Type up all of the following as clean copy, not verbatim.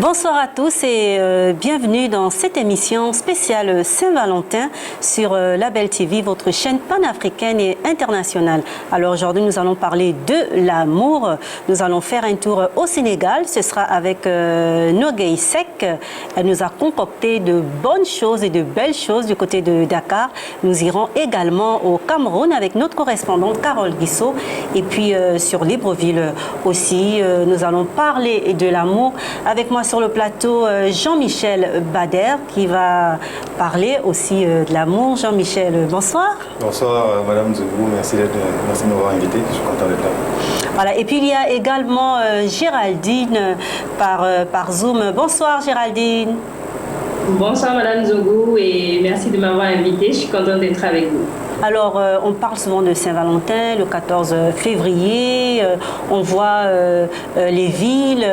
Bonsoir à tous et bienvenue dans cette émission spéciale Saint-Valentin sur Label TV, votre chaîne panafricaine et internationale. Alors aujourd'hui, nous allons parler de l'amour. Nous allons faire un tour au Sénégal. Ce sera avec Nogay Seck. Elle nous a concocté de bonnes choses et de belles choses du côté de Dakar. Nous irons également au Cameroun avec notre correspondante Carole Guissot. Et puis sur Libreville aussi, nous allons parler de l'amour. Avec moi sur le plateau, Jean-Michel Bader qui va parler aussi de l'amour. Jean-Michel, bonsoir. Bonsoir Madame Zogou, merci de m'avoir invité, je suis content d'être là. Voilà, et puis il y a également Géraldine par Zoom. Bonsoir Géraldine. Bonsoir Madame Zogou et merci de m'avoir invité, je suis contente d'être avec vous. Alors, on parle souvent de Saint-Valentin, le 14 février, on voit les villes,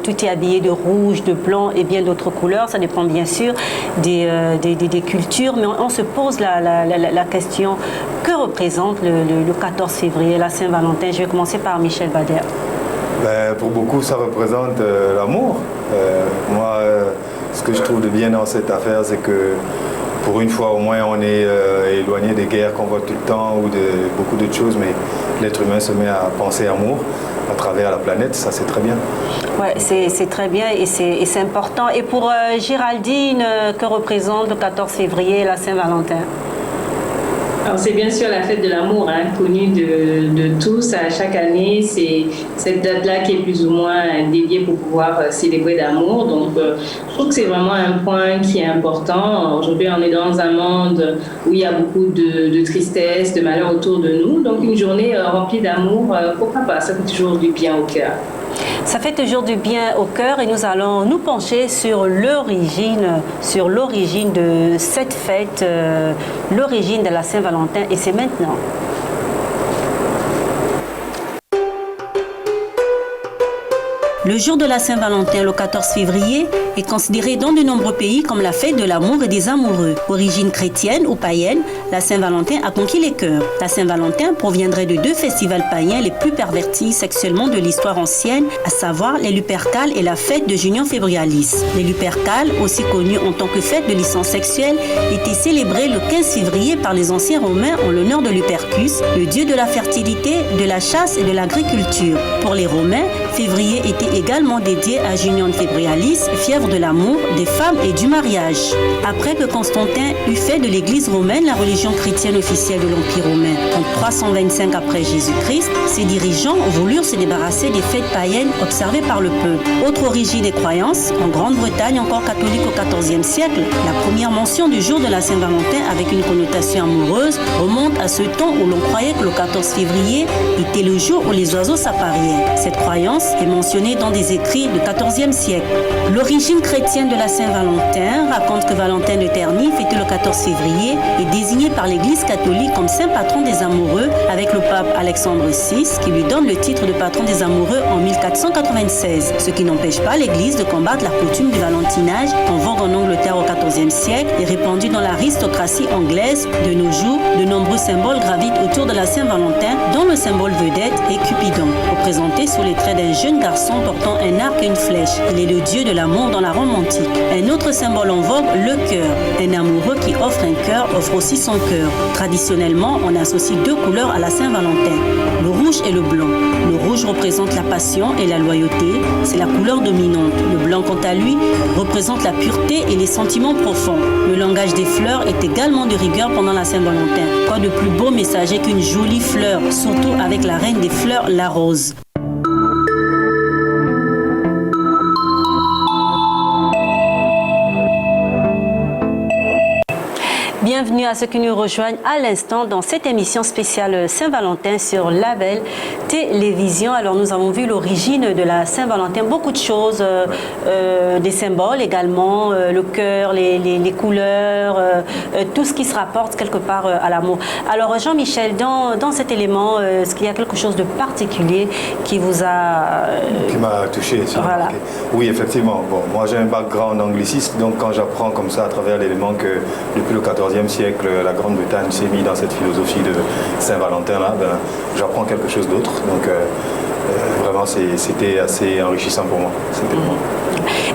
tout est habillé de rouge, de blanc et bien d'autres couleurs, ça dépend bien sûr des cultures, mais on se pose la question, que représente le 14 février, la Saint-Valentin? Je vais commencer par Michel Bader. Pour beaucoup, ça représente l'amour. Moi, ce que je trouve de bien dans cette affaire, c'est que pour une fois au moins, on est éloigné des guerres qu'on voit tout le temps ou de beaucoup d'autres choses, mais l'être humain se met à penser amour à travers la planète, ça c'est très bien. Oui, c'est très bien et c'est important. Et pour Géraldine, que représente le 14 février, la Saint-Valentin? Alors c'est bien sûr la fête de l'amour, connue de tous. À chaque année, c'est cette date-là qui est plus ou moins dédiée pour pouvoir célébrer l'amour. Donc je trouve que c'est vraiment un point qui est important. Aujourd'hui, on est dans un monde où il y a beaucoup de tristesse, de malheur autour de nous. Donc une journée remplie d'amour, pourquoi pas? Ça fait toujours du bien au cœur. Ça fait toujours du bien au cœur et nous allons nous pencher sur l'origine de cette fête, l'origine de la Saint-Valentin, et c'est maintenant. Le jour de la Saint-Valentin, le 14 février, est considéré dans de nombreux pays comme la fête de l'amour et des amoureux. Origine chrétienne ou païenne, la Saint-Valentin a conquis les cœurs. La Saint-Valentin proviendrait de deux festivals païens les plus pervertis sexuellement de l'histoire ancienne, à savoir les Lupercales et la fête de Junior Febrialis. Les Lupercales, aussi connues en tant que fête de licence sexuelle, étaient célébrées le 15 février par les anciens Romains en l'honneur de Lupercus, le dieu de la fertilité, de la chasse et de l'agriculture. Pour les Romains, février était également dédié à Junior Febrialis, fièvre de l'amour, des femmes et du mariage. Après que Constantin eut fait de l'église romaine la religion chrétienne officielle de l'Empire romain en 325 après Jésus-Christ, ses dirigeants voulurent se débarrasser des fêtes païennes observées par le peuple. Autre origine des croyances, en Grande-Bretagne encore catholique au XIVe siècle, la première mention du jour de la Saint-Valentin avec une connotation amoureuse remonte à ce temps où l'on croyait que le 14 février était le jour où les oiseaux s'appariaient. Cette croyance est mentionnée dans des écrits du XIVe siècle. L'origine chrétienne de la Saint-Valentin raconte que Valentin de Terni, fêté le 14 février, est désigné par l'Église catholique comme saint patron des amoureux avec le pape Alexandre VI qui lui donne le titre de patron des amoureux en 1496, ce qui n'empêche pas l'Église de combattre la coutume du valentinage en vogue en Angleterre au XIVe siècle et répandue dans l'aristocratie anglaise. De nos jours, de nombreux symboles gravitent autour de la Saint-Valentin, dont le symbole vedette est Cupidon, représenté sous les traits d'un jeune garçon portant un arc et une flèche. Il est le dieu de l'amour dans la Rome antique. Un autre symbole en vogue, le cœur. Un amoureux qui offre un cœur offre aussi son cœur. Traditionnellement, on associe deux couleurs à la Saint-Valentin, le rouge et le blanc. Le rouge représente la passion et la loyauté, c'est la couleur dominante. Le blanc, quant à lui, représente la pureté et les sentiments profonds. Le langage des fleurs est également de rigueur pendant la Saint-Valentin. Quoi de plus beau messager qu'une jolie fleur, surtout avec la reine des fleurs, la rose. Bienvenue à ceux qui nous rejoignent à l'instant dans cette émission spéciale Saint-Valentin sur Label Télévision. Alors nous avons vu l'origine de la Saint-Valentin, beaucoup de choses, des symboles également, le cœur, les couleurs, tout ce qui se rapporte quelque part à l'amour. Alors Jean-Michel, dans cet élément, est-ce qu'il y a quelque chose de particulier qui vous a... Qui m'a touché, voilà. Oui, effectivement. Bon, moi j'ai un background angliciste, donc quand j'apprends comme ça à travers l'élément que depuis le 14e siècle, la Grande-Bretagne s'est mise dans cette philosophie de Saint-Valentin-là, j'apprends quelque chose d'autre. Donc vraiment, c'était assez enrichissant pour moi.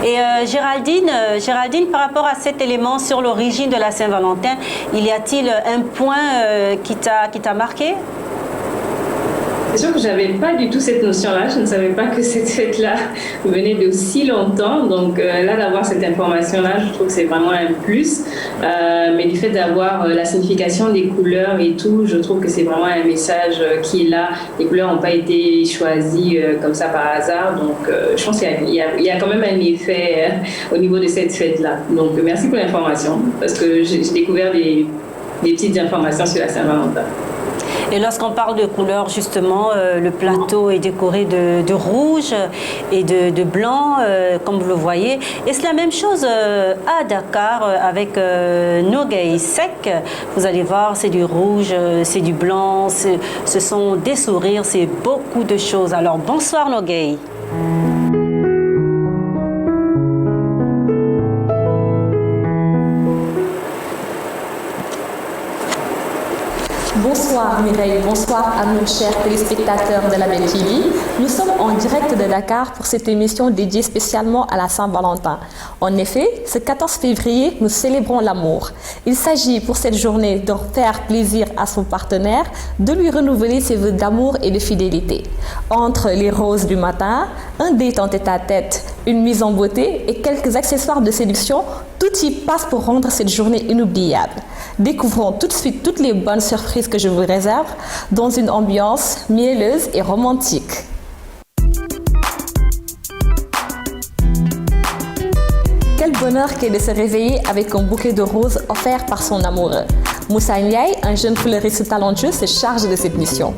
Et Géraldine, par rapport à cet élément sur l'origine de la Saint-Valentin, y a-t-il un point qui t'a marqué? C'est sûr que je n'avais pas du tout cette notion-là. Je ne savais pas que cette fête-là venait de si longtemps. Donc là, d'avoir cette information-là, je trouve que c'est vraiment un plus. Mais du fait d'avoir la signification des couleurs et tout, je trouve que c'est vraiment un message qui est là. Les couleurs n'ont pas été choisies comme ça par hasard. Donc je pense qu'il y a quand même un effet au niveau de cette fête-là. Donc merci pour l'information, parce que j'ai découvert des petites informations sur la Saint-Valentin. Et lorsqu'on parle de couleurs, justement, le plateau est décoré de rouge et de blanc, comme vous le voyez. Et c'est la même chose à Dakar avec Nogueï Sec. Vous allez voir, c'est du rouge, c'est du blanc, ce sont des sourires, c'est beaucoup de choses. Alors, bonsoir Nogueï. Bonsoir Mireille, bonsoir à nos chers téléspectateurs de la Belle TV. Nous sommes en direct de Dakar pour cette émission dédiée spécialement à la Saint-Valentin. En effet, ce 14 février, nous célébrons l'amour. Il s'agit pour cette journée de faire plaisir à son partenaire, de lui renouveler ses vœux d'amour et de fidélité. Entre les roses du matin, un date en tête-à-tête, une mise en beauté et quelques accessoires de séduction, tout y passe pour rendre cette journée inoubliable. Découvrons tout de suite toutes les bonnes surprises que je vous réserve dans une ambiance mielleuse et romantique. Quel bonheur qu'est de se réveiller avec un bouquet de roses offert par son amoureux. Moussa Ndiaye, un jeune fleuriste talentueux, se charge de cette mission.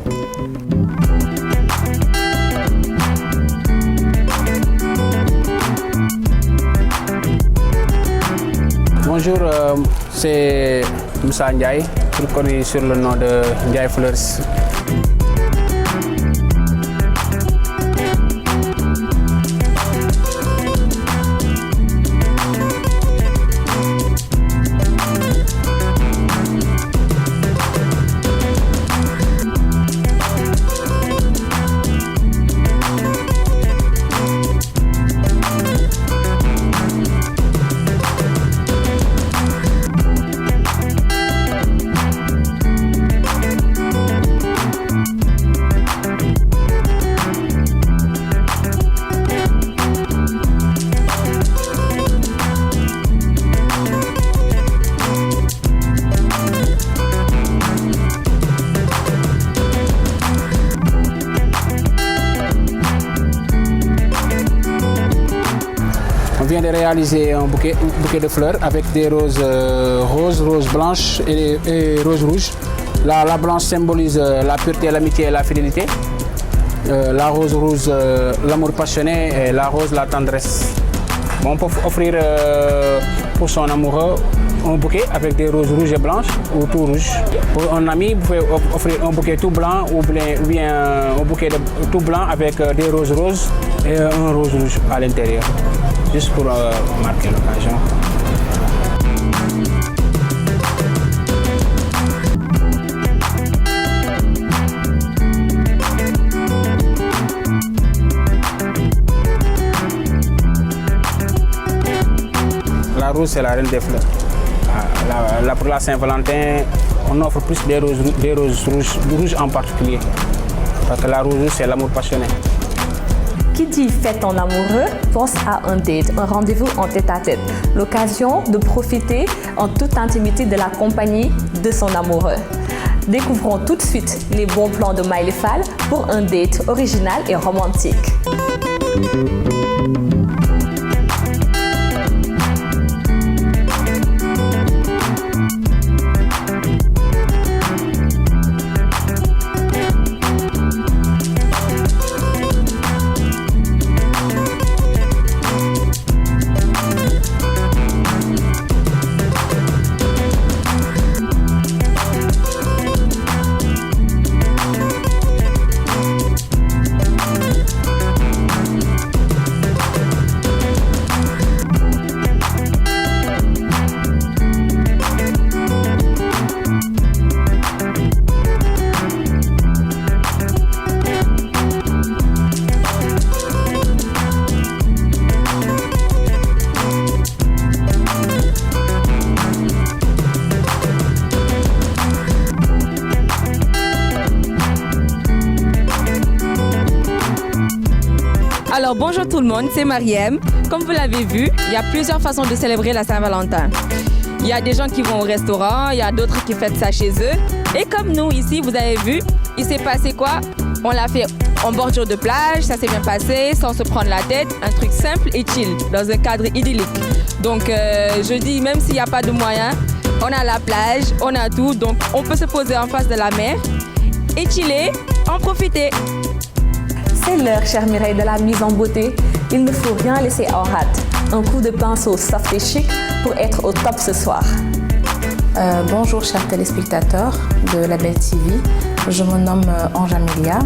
Bonjour, c'est Moussa Ndiaye, plus connu sur le nom de Ndiaye Fleuriste. On vient de réaliser un bouquet de fleurs avec des roses roses blanches et roses rouges. La blanche symbolise la pureté, l'amitié et la fidélité. La rose rouge, l'amour passionné et la rose, la tendresse. Bon, on peut offrir pour son amoureux un bouquet avec des roses rouges et blanches ou tout rouge. Pour un ami, vous pouvez offrir un bouquet tout blanc ou bien un bouquet tout blanc avec des roses roses et un rose rouge à l'intérieur, juste pour marquer l'occasion. La rose, c'est la reine des fleurs. Pour la Saint-Valentin, on offre plus des roses rouges en particulier. Parce que la rose rouge, c'est l'amour passionné. Qui dit fête en amoureux pense à un date, un rendez-vous en tête-à-tête. L'occasion de profiter en toute intimité de la compagnie de son amoureux. Découvrons tout de suite les bons plans de Maïli Fall pour un date original et romantique. Alors bonjour tout le monde, c'est Mariem. Comme vous l'avez vu, il y a plusieurs façons de célébrer la Saint-Valentin. Il y a des gens qui vont au restaurant, il y a d'autres qui fêtent ça chez eux. Et comme nous ici, vous avez vu, il s'est passé quoi? On l'a fait en bordure de plage, ça s'est bien passé, sans se prendre la tête, un truc simple et chill, dans un cadre idyllique. Donc je dis, même s'il n'y a pas de moyens, on a la plage, on a tout, donc on peut se poser en face de la mer et chiller, en profiter. C'est l'heure, chère Mireille, de la mise en beauté. Il ne faut rien laisser en rate. Un coup de pinceau soft et chic pour être au top ce soir. Bonjour chers téléspectateurs de La Belle TV, je me nomme Ange Amélia.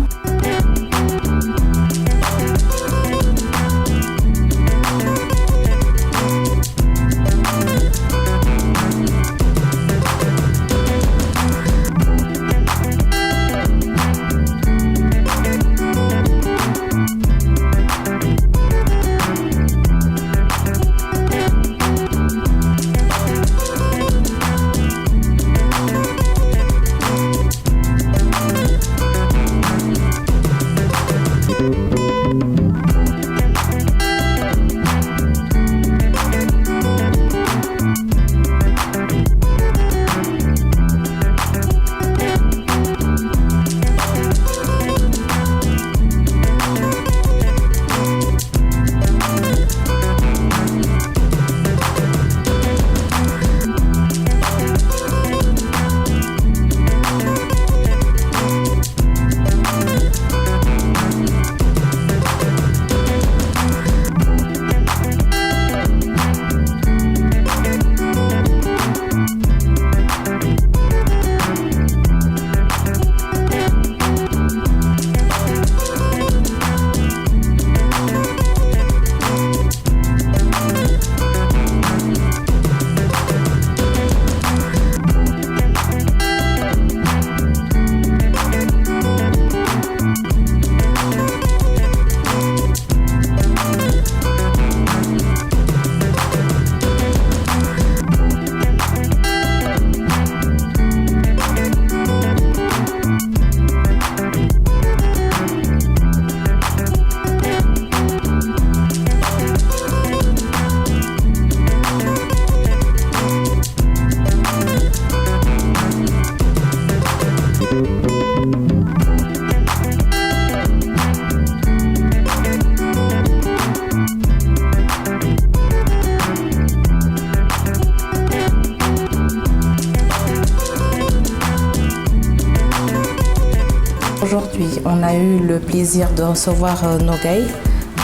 Aujourd'hui, on a eu le plaisir de recevoir Nogay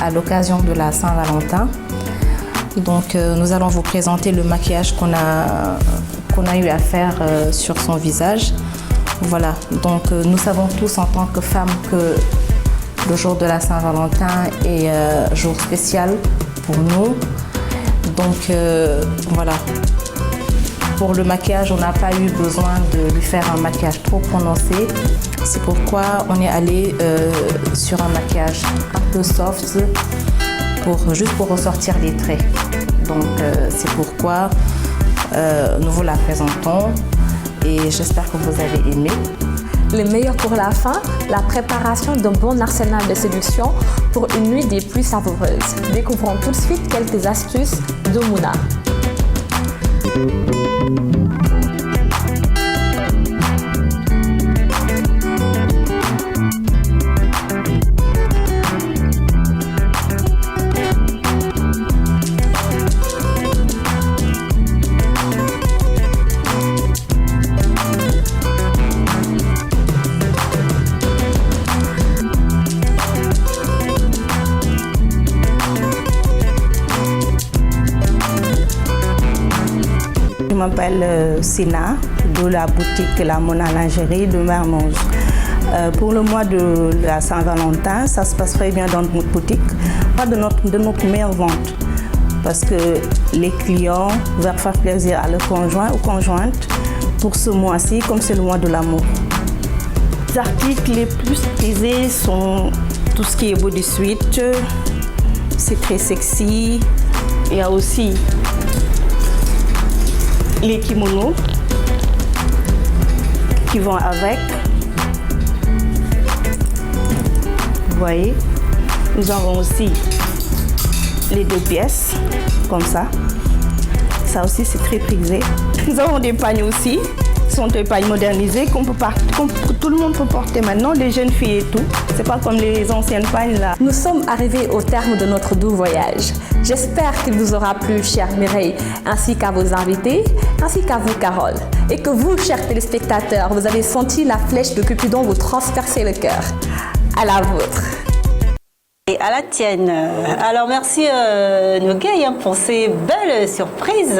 à l'occasion de la Saint-Valentin. Donc, nous allons vous présenter le maquillage qu'on a eu à faire sur son visage. Voilà, donc nous savons tous en tant que femmes que le jour de la Saint-Valentin est un jour spécial pour nous. Donc, voilà. Pour le maquillage, on n'a pas eu besoin de lui faire un maquillage trop prononcé. C'est pourquoi on est allé sur un maquillage un peu soft, juste pour ressortir les traits. Donc c'est pourquoi nous vous la présentons et j'espère que vous avez aimé. Le meilleur pour la fin, la préparation d'un bon arsenal de séduction pour une nuit des plus savoureuses. Découvrons tout de suite quelques astuces de Mouna. Je m'appelle Sina de la boutique La Mona Lingerie de Mermoz. Pour le mois de la Saint-Valentin, ça se passe très bien dans notre boutique, pas de notre meilleure vente, parce que les clients veulent faire plaisir à leur conjoint ou conjointe pour ce mois-ci, comme c'est le mois de l'amour. Les articles les plus prisés sont tout ce qui est bodysuit, c'est très sexy. Il y a aussi les kimonos qui vont avec. Vous voyez, Nous avons aussi les 2 pièces, comme ça. Ça aussi, c'est très prisé. Nous avons des pagnes aussi. Ce sont des pagnes modernisées que tout le monde peut porter maintenant, les jeunes filles et tout. C'est pas comme les anciennes pagnes là. Nous sommes arrivés au terme de notre doux voyage. J'espère qu'il vous aura plu, chère Mireille, ainsi qu'à vos invités, ainsi qu'à vous, Carole. Et que vous, chers téléspectateurs, vous avez senti la flèche de Cupidon vous transpercer le cœur. À la vôtre. Et à la tienne. Alors merci Nogueï pour ces belles surprises.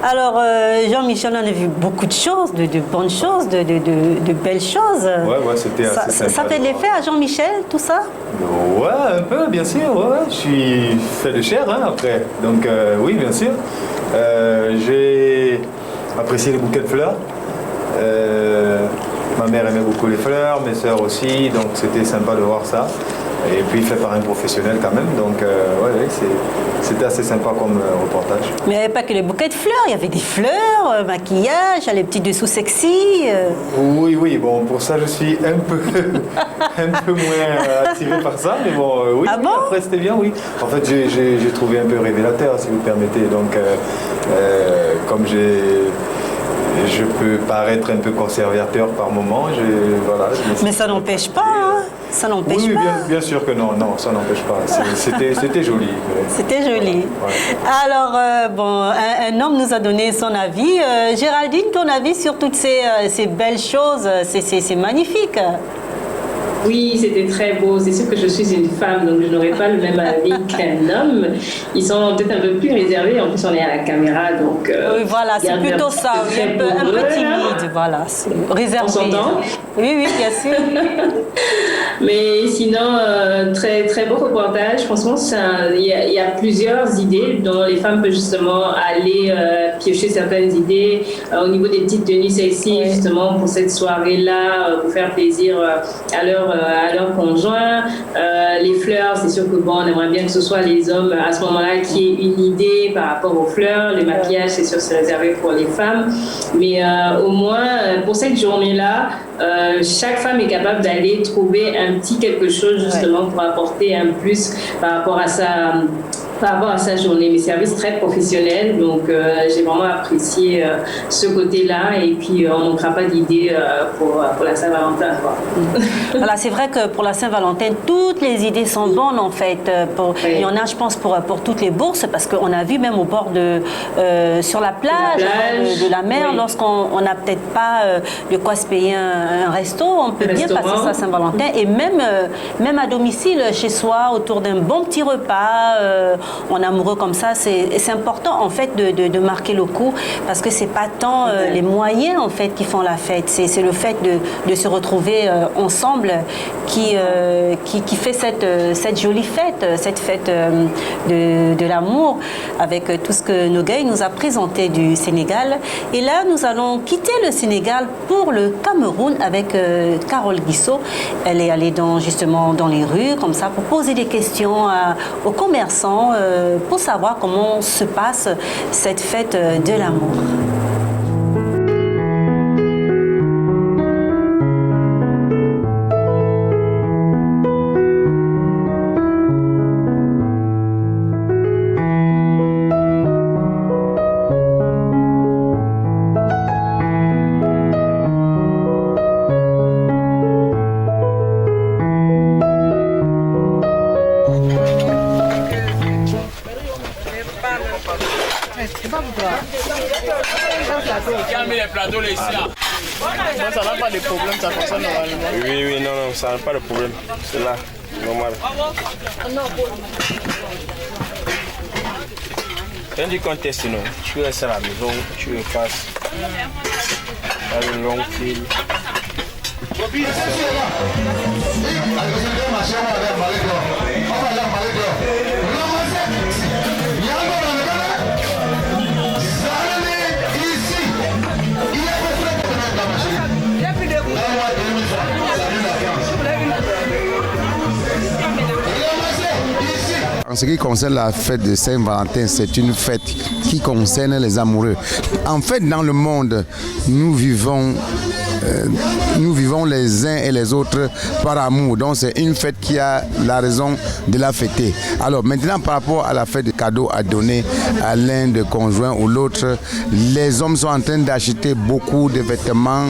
Alors Jean-Michel, on a vu beaucoup de choses, de bonnes choses, de belles choses. Ouais, c'était assez sympa. Ça fait de l'effet à Jean-Michel, tout ça? Ouais, un peu, bien sûr. Ouais. Je suis fait de chair après. Donc oui, bien sûr. J'ai apprécié les bouquets de fleurs. Ma mère aimait beaucoup les fleurs, mes soeurs aussi, donc c'était sympa de voir ça. Et puis fait par un professionnel quand même, donc c'était assez sympa comme reportage. Mais il n'y avait pas que les bouquets de fleurs, il y avait des fleurs, maquillage, les petits dessous sexy. Oui, bon, pour ça je suis un peu moins attiré par ça, mais bon, oui, ah oui, bon après c'était bien, oui. En fait, j'ai trouvé un peu révélateur, si vous permettez, donc comme je peux paraître un peu conservateur par moment, mais ça n'empêche pas, hein. Ça n'empêche pas. Oui, bien sûr que non, ça n'empêche pas. C'était joli. C'était joli. Ouais. Alors, un homme nous a donné son avis. Géraldine, ton avis sur toutes ces belles choses, c'est magnifique. Oui, c'était très beau. C'est sûr que je suis une femme, donc je n'aurais pas le même avis qu'un homme. Ils sont peut-être un peu plus réservés. En plus, on est à la caméra, donc... oui, voilà, c'est plutôt ça. Un peu timide, voilà. Réservé. On s'entend? Oui, bien sûr. Mais sinon, très, très beau reportage. Franchement, il y a plusieurs idées dont les femmes peuvent justement aller piocher certaines idées au niveau des petites tenues sexy, justement, pour cette soirée-là, pour faire plaisir à leur conjoint. Les fleurs, c'est sûr que on aimerait bien que ce soit les hommes à ce moment-là qui aient une idée par rapport aux fleurs. Le maquillage, c'est sûr, c'est réservé pour les femmes. Mais au moins, pour cette journée-là, chaque femme est capable d'aller trouver un petit quelque chose justement pour apporter un plus par rapport à sa journée. Mes services très professionnels, donc j'ai vraiment apprécié ce côté-là, et puis on ne manquera pas d'idées pour la Saint-Valentin. Voilà, c'est vrai que pour la Saint-Valentin, toutes les idées sont bonnes en fait. Il y en a, je pense, pour toutes les bourses, parce qu'on a vu même au bord sur la plage de la mer, lorsqu'on n'a peut-être pas de quoi se payer un resto, on peut bien passer sa Saint-Valentin, et même à domicile, chez soi, autour d'un bon petit repas, en amoureux comme ça, c'est important en fait de marquer le coup, parce que c'est pas tant les moyens en fait qui font la fête, c'est le fait de se retrouver ensemble qui fait cette jolie fête, cette fête de l'amour, avec tout ce que Nogueï nous a présenté du Sénégal. Et là, nous allons quitter le Sénégal pour le Cameroun avec Carole Guissot. Elle est allée justement dans les rues comme ça pour poser des questions aux commerçants pour savoir comment se passe cette fête de l'amour. Ça n'a pas de problème, ça fonctionne normalement. Oui, non, ça n'a pas de problème. C'est là, normal. Quand tu contestes, non, tu restes à la maison, tu passes dans le long fil. En ce qui concerne la fête de Saint-Valentin, c'est une fête qui concerne les amoureux. En fait, dans le monde, nous vivons nous vivons les uns et les autres par amour. Donc c'est une fête qui a la raison de la fêter. Alors maintenant, par rapport à la fête de cadeaux à donner à l'un des conjoints ou l'autre, les hommes sont en train d'acheter beaucoup de vêtements,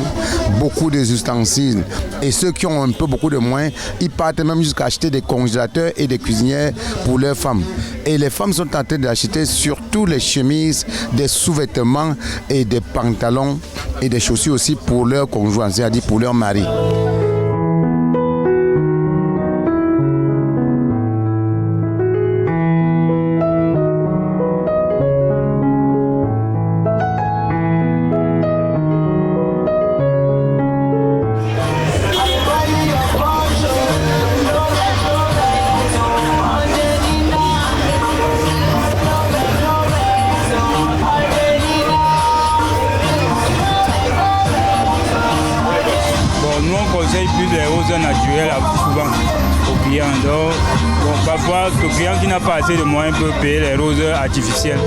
beaucoup de ustensiles. Et ceux qui ont un peu beaucoup de moins, ils partent même jusqu'à acheter des congélateurs et des cuisinières pour leurs femmes. Et les femmes sont en train d'acheter surtout les chemises, des sous-vêtements et des pantalons et des chaussures aussi pour leurs conjoints, c'est-à-dire pour leurs maris. Plus les roses naturelles souvent aux clients. Donc, parfois, le client qui n'a pas assez de moyens peut payer les roses artificielles.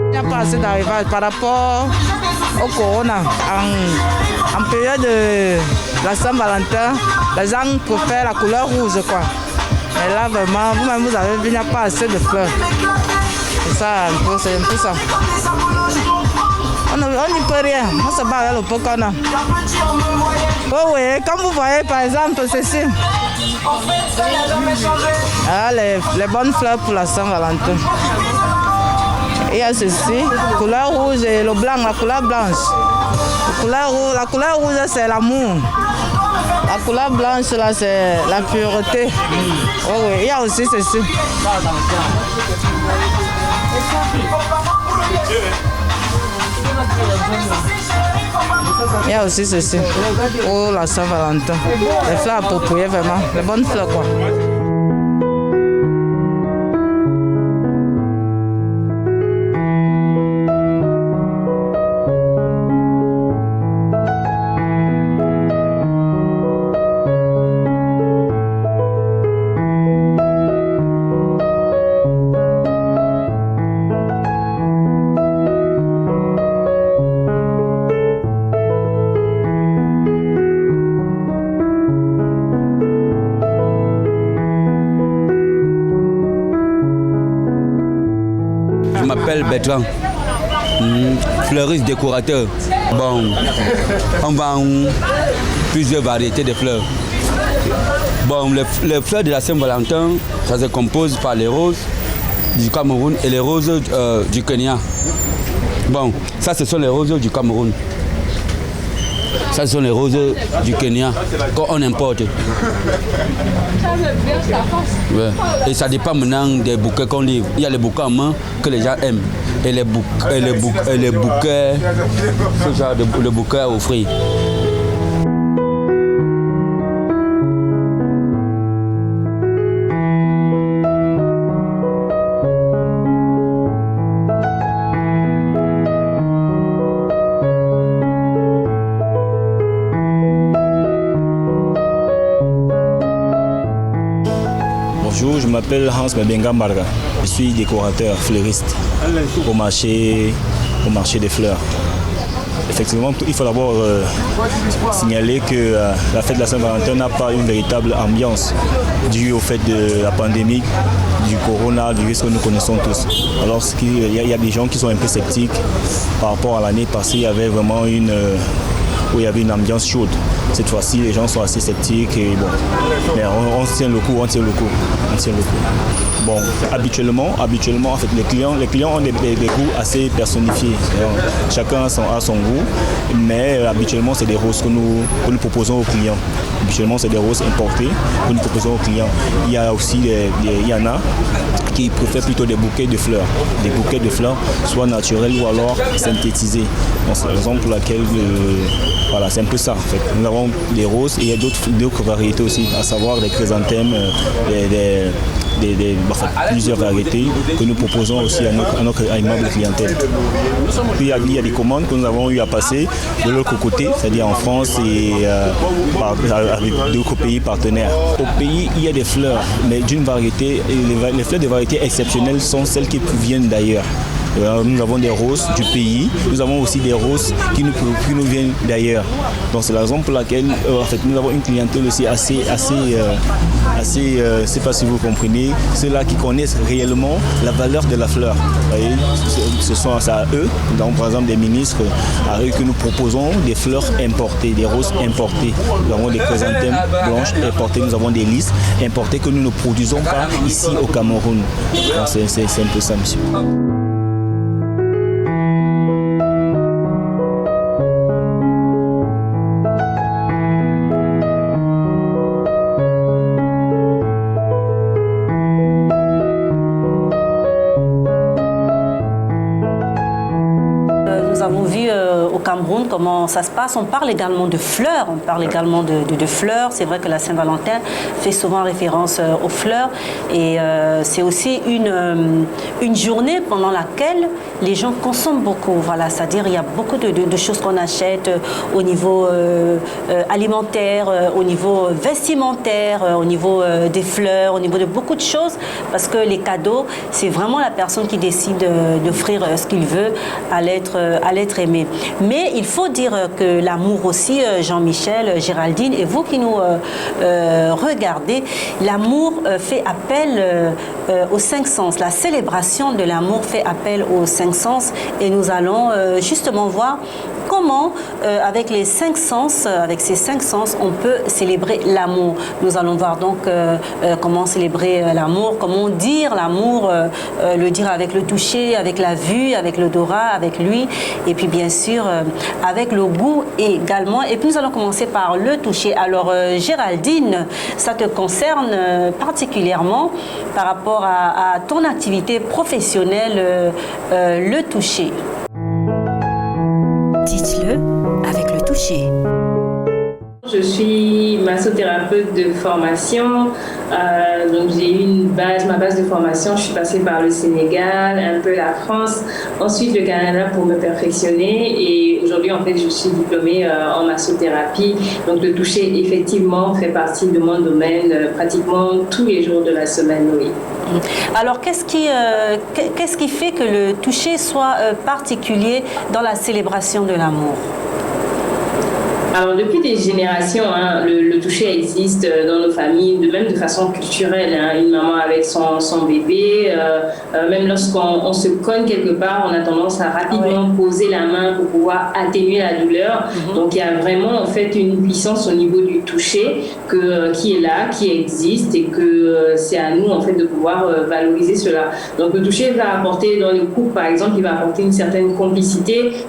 Il n'y a pas assez d'arrivage par rapport au corona. En période de la Saint-Valentin, les gens préfèrent la couleur rouge, quoi. Et là, vraiment, vous-même, vous avez vu, il n'y a pas assez de fleurs. C'est ça, c'est un peu ça. On n'y peut rien. On se bat avec le peu qu'on a. Oh oui, comme vous voyez, par exemple, ceci. Ah, les bonnes fleurs pour la Saint-Valentin. Il y a ceci, couleur rouge et le blanc, la couleur blanche. La couleur rouge, c'est l'amour. La couleur blanche, là, c'est la pureté. Oh oui, il y a aussi ceci. Il y a aussi ceci. Oh, la Saint-Valentin. Les fleurs appropriées, vraiment. Les bonnes fleurs, quoi. Je m'appelle Bertrand, fleuriste décorateur. Bon, on vend plusieurs variétés de fleurs. Bon, les fleurs de la Saint-Valentin, ça se compose par les roses du Cameroun et les roses du Kenya. Bon, ça ce sont les roses du Cameroun. Ça ce sont les roses du Kenya qu'on importe. Ouais. Et ça dépend maintenant des bouquets qu'on livre. Il y a les bouquets en main que les gens aiment. Et les bouquets, ce genre de bouquets aux fruits. Bonjour, je m'appelle Hans Mbenga Marga. Je suis décorateur fleuriste au marché des fleurs. Effectivement, il faut d'abord signaler que la fête de la Saint-Valentin n'a pas une véritable ambiance due au fait de la pandémie, du coronavirus que nous connaissons tous. Alors il y a des gens qui sont un peu sceptiques par rapport à l'année passée, il y avait vraiment où il y avait une ambiance chaude. Cette fois-ci, les gens sont assez sceptiques et bon, mais on tient le coup. Bon, habituellement, en fait, les clients ont des goûts assez personnifiés. Chacun a son goût, mais habituellement, c'est des roses que nous proposons aux clients. Habituellement, c'est des roses importées que nous proposons aux clients. Il y a aussi il y en a qui préfèrent plutôt des bouquets de fleurs. Des bouquets de fleurs, soit naturels ou alors synthétisés. Donc, c'est la raison pour laquelle, voilà, c'est un peu ça. En fait. Nous avons des roses et il y a d'autres variétés aussi, à savoir des chrysanthèmes, plusieurs variétés que nous proposons aussi à notre aimable clientèle. Puis il y a des commandes que nous avons eu à passer de l'autre côté, c'est-à-dire en France et avec d'autres pays partenaires. Au pays, il y a des fleurs, mais d'une variété, et les fleurs de variétés exceptionnelles sont celles qui viennent d'ailleurs. Nous avons des roses du pays, nous avons aussi des roses qui nous viennent d'ailleurs. Donc c'est la raison pour laquelle nous avons une clientèle aussi assez je ne sais pas si vous comprenez, ceux-là qui connaissent réellement la valeur de la fleur. Voyez, ce sont à eux, donc, par exemple des ministres, à eux que nous proposons des fleurs importées, des roses importées. Nous avons des chrysanthèmes blanches importées, nous avons des lys importées que nous ne produisons pas ici au Cameroun. C'est un peu ça, monsieur. Comment ça se passe. On parle également de fleurs, on parle également de fleurs. C'est vrai que la Saint-Valentin fait souvent référence aux fleurs et c'est aussi une journée pendant laquelle les gens consomment beaucoup. Voilà, c'est-à-dire il y a beaucoup de choses qu'on achète au niveau alimentaire, au niveau vestimentaire, au niveau des fleurs, au niveau de beaucoup de choses parce que les cadeaux, c'est vraiment la personne qui décide d'offrir ce qu'il veut à l'être aimé. Mais il faut dire que l'amour aussi, Jean-Michel, Géraldine, et vous qui nous regardez, l'amour fait appel aux 5 sens. La célébration de l'amour fait appel aux 5 sens et nous allons justement voir comment, avec les 5 sens, avec ces 5 sens, on peut célébrer l'amour. Nous allons voir donc comment célébrer l'amour, comment dire l'amour, le dire avec le toucher, avec la vue, avec l'odorat, avec lui, et puis bien sûr avec le goût également. Et puis nous allons commencer par le toucher. Alors Géraldine, ça te concerne particulièrement par rapport à ton activité professionnelle, le toucher. Dites-le avec le toucher. Je suis massothérapeute de formation, donc j'ai eu ma base de formation, je suis passée par le Sénégal, un peu la France, ensuite le Canada pour me perfectionner et aujourd'hui en fait je suis diplômée en massothérapie, donc le toucher effectivement fait partie de mon domaine pratiquement tous les jours de la semaine, oui. Alors qu'est-ce qui fait que le toucher soit particulier dans la célébration de l'amour ? Alors depuis des générations, le toucher existe dans nos familles, même de façon culturelle. Une maman avec son bébé, même lorsqu'on se cogne quelque part, on a tendance à rapidement poser la main pour pouvoir atténuer la douleur. Donc il y a vraiment en fait une puissance au niveau du toucher qui est là, qui existe et que c'est à nous en fait de pouvoir valoriser cela. Donc le toucher va apporter dans le couple, par exemple, il va apporter une certaine complicité.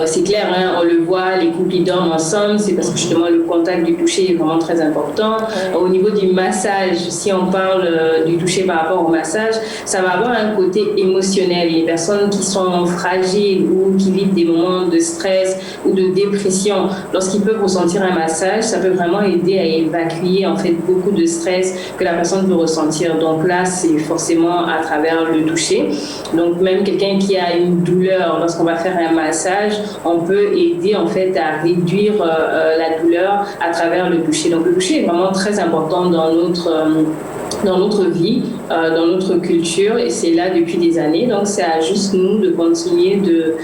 C'est clair, on le voit, les couples qui dorment ensemble, c'est parce que justement le contact du toucher est vraiment très important. Au niveau du massage, si on parle du toucher par rapport au massage, ça va avoir un côté émotionnel. Les personnes qui sont fragiles ou qui vivent des moments de stress ou de dépression, lorsqu'ils peuvent ressentir un massage, ça peut vraiment aider à évacuer en fait beaucoup de stress que la personne peut ressentir. Donc là, c'est forcément à travers le toucher. Donc même quelqu'un qui a une douleur, lorsqu'on va faire un massage, on peut aider en fait à réduire la douleur à travers le toucher. Donc le toucher est vraiment très important dans notre vie, dans notre culture et c'est là depuis des années. Donc c'est à juste nous de continuer de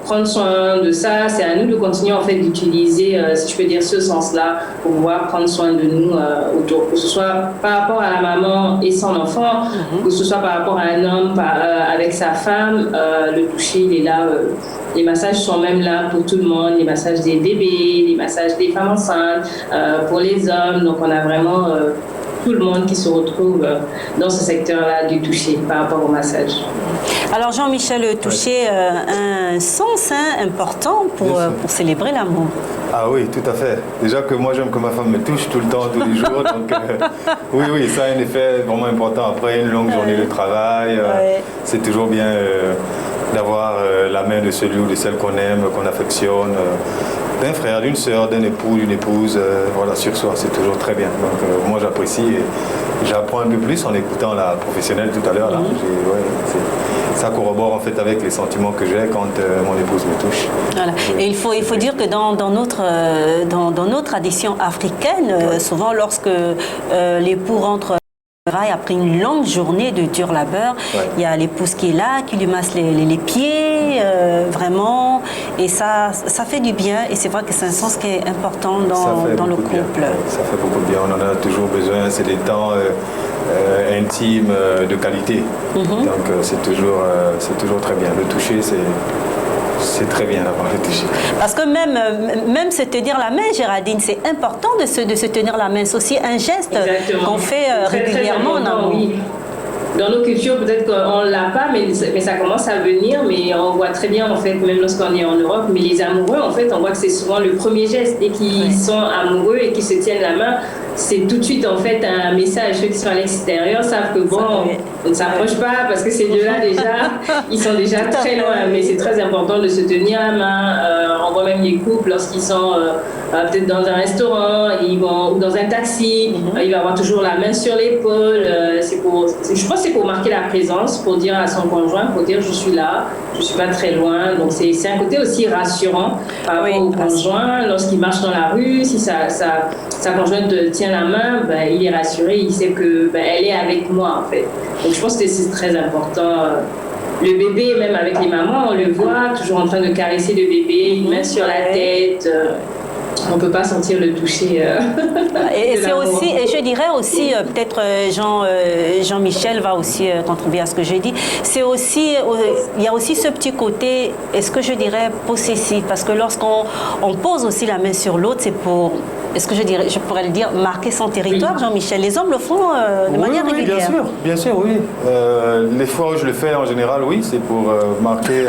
prendre soin de ça. C'est à nous de continuer en fait d'utiliser, si je peux dire, ce sens-là pour pouvoir prendre soin de nous autour. Que ce soit par rapport à la maman et son enfant, que ce soit par rapport à un homme avec sa femme, le toucher il est là. Les massages sont même là pour tout le monde, les massages des bébés, les massages des femmes enceintes, pour les hommes. Donc on a vraiment tout le monde qui se retrouve dans ce secteur-là du toucher par rapport au massage. Alors Jean-Michel, le toucher a un sens important pour célébrer l'amour. Ah oui, tout à fait. Déjà que moi j'aime que ma femme me touche tout le temps, tous les jours. Donc oui, ça a un effet vraiment important. Après une longue journée de travail, c'est toujours bien d'avoir la main de celui ou de celle qu'on aime, qu'on affectionne. d'un frère, d'une sœur, d'un époux, d'une épouse, voilà, sur soi, c'est toujours très bien. Donc moi j'apprécie et j'apprends un peu plus en écoutant la professionnelle tout à l'heure. Là. Ça corrobore en fait avec les sentiments que j'ai quand mon épouse me touche. Voilà. Et il faut dire que dans notre tradition africaine, souvent lorsque l'époux rentre après une longue journée de dur labeur, il y a l'épouse qui est là, qui lui masse les pieds, vraiment, et ça fait du bien, et c'est vrai que c'est un sens qui est important dans le couple. Ça fait beaucoup de bien, on en a toujours besoin, c'est des temps intimes de qualité, donc c'est toujours très bien. Le toucher, c'est très bien d'avoir le toucher. Parce que même se tenir la main, Géraldine, c'est important de se tenir la main. C'est aussi un geste qu'on fait régulièrement en amour. Oui. Dans nos cultures, peut-être qu'on ne l'a pas, mais ça commence à venir. Mais on voit très bien, en fait, même lorsqu'on est en Europe, mais les amoureux, en fait, on voit que c'est souvent le premier geste. Dès qu'ils sont amoureux et qu'ils se tiennent la main, c'est tout de suite, en fait, un message. Ceux qui sont à l'extérieur savent que, bon, on ne s'approche pas parce que ces deux-là, déjà, ils sont déjà très loin. Mais c'est très important de se tenir la main. On voit même les couples, lorsqu'ils sont peut-être dans un restaurant, ou dans un taxi, il va avoir toujours la main sur l'épaule. Je pense que c'est pour marquer la présence, pour dire à son conjoint, pour dire je suis là, je ne suis pas très loin. Donc c'est un côté aussi rassurant par rapport au conjoint. Lorsqu'il marche dans la rue, si sa conjointe tient la main, il est rassuré, il sait que elle est avec moi en fait. Donc je pense que c'est très important. Le bébé, même avec les mamans, on le voit toujours en train de caresser le bébé, une main sur la tête. On ne peut pas sentir le toucher. Et c'est aussi, et je dirais aussi, peut-être Jean-Michel va aussi contribuer à ce que j'ai dit. C'est aussi, il y a aussi ce petit côté, est-ce que je dirais possessif, parce que lorsqu'on pose aussi la main sur l'autre, c'est pour, est-ce que je pourrais le dire, marquer son territoire, Jean-Michel. Les hommes le font de manière régulière. Bien sûr, oui. Les fois où je le fais en général, oui, c'est pour marquer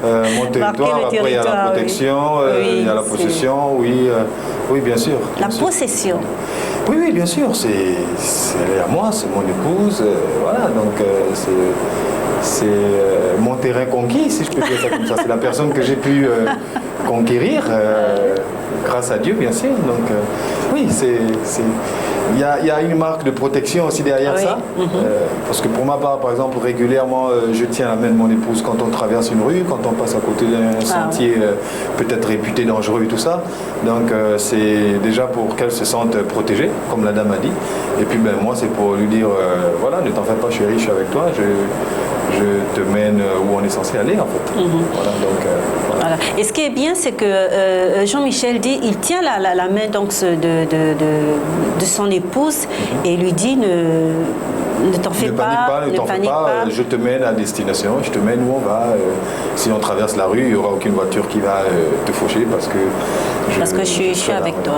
mon territoire. Après, il y a la protection, il y a la possession, oui, bien sûr. La possession. Oui, bien sûr. Elle est à moi, c'est mon épouse. Voilà, donc c'est mon terrain conquis, si je peux dire ça comme ça. C'est la personne que j'ai pu conquérir, grâce à Dieu, bien sûr. Donc, oui, il y a une marque de protection aussi derrière ça. Parce que pour ma part, par exemple, régulièrement, je tiens la main de mon épouse quand on traverse une rue, quand on passe à côté d'un sentier peut-être réputé dangereux et tout ça. Donc, c'est déjà pour qu'elle se sente protégée, comme la dame a dit. Et puis, moi, c'est pour lui dire, voilà, ne t'en fais pas, chérie, je suis avec toi. Je te mène où on est censé aller, en fait. Voilà, donc, voilà. Et ce qui est bien, c'est que Jean-Michel dit, il tient la main donc, de son épouse et lui dit ne t'en fais pas, ne panique pas, je te mène à destination, je te mène où on va. Si on traverse la rue, il n'y aura aucune voiture qui va te faucher parce que je suis avec toi.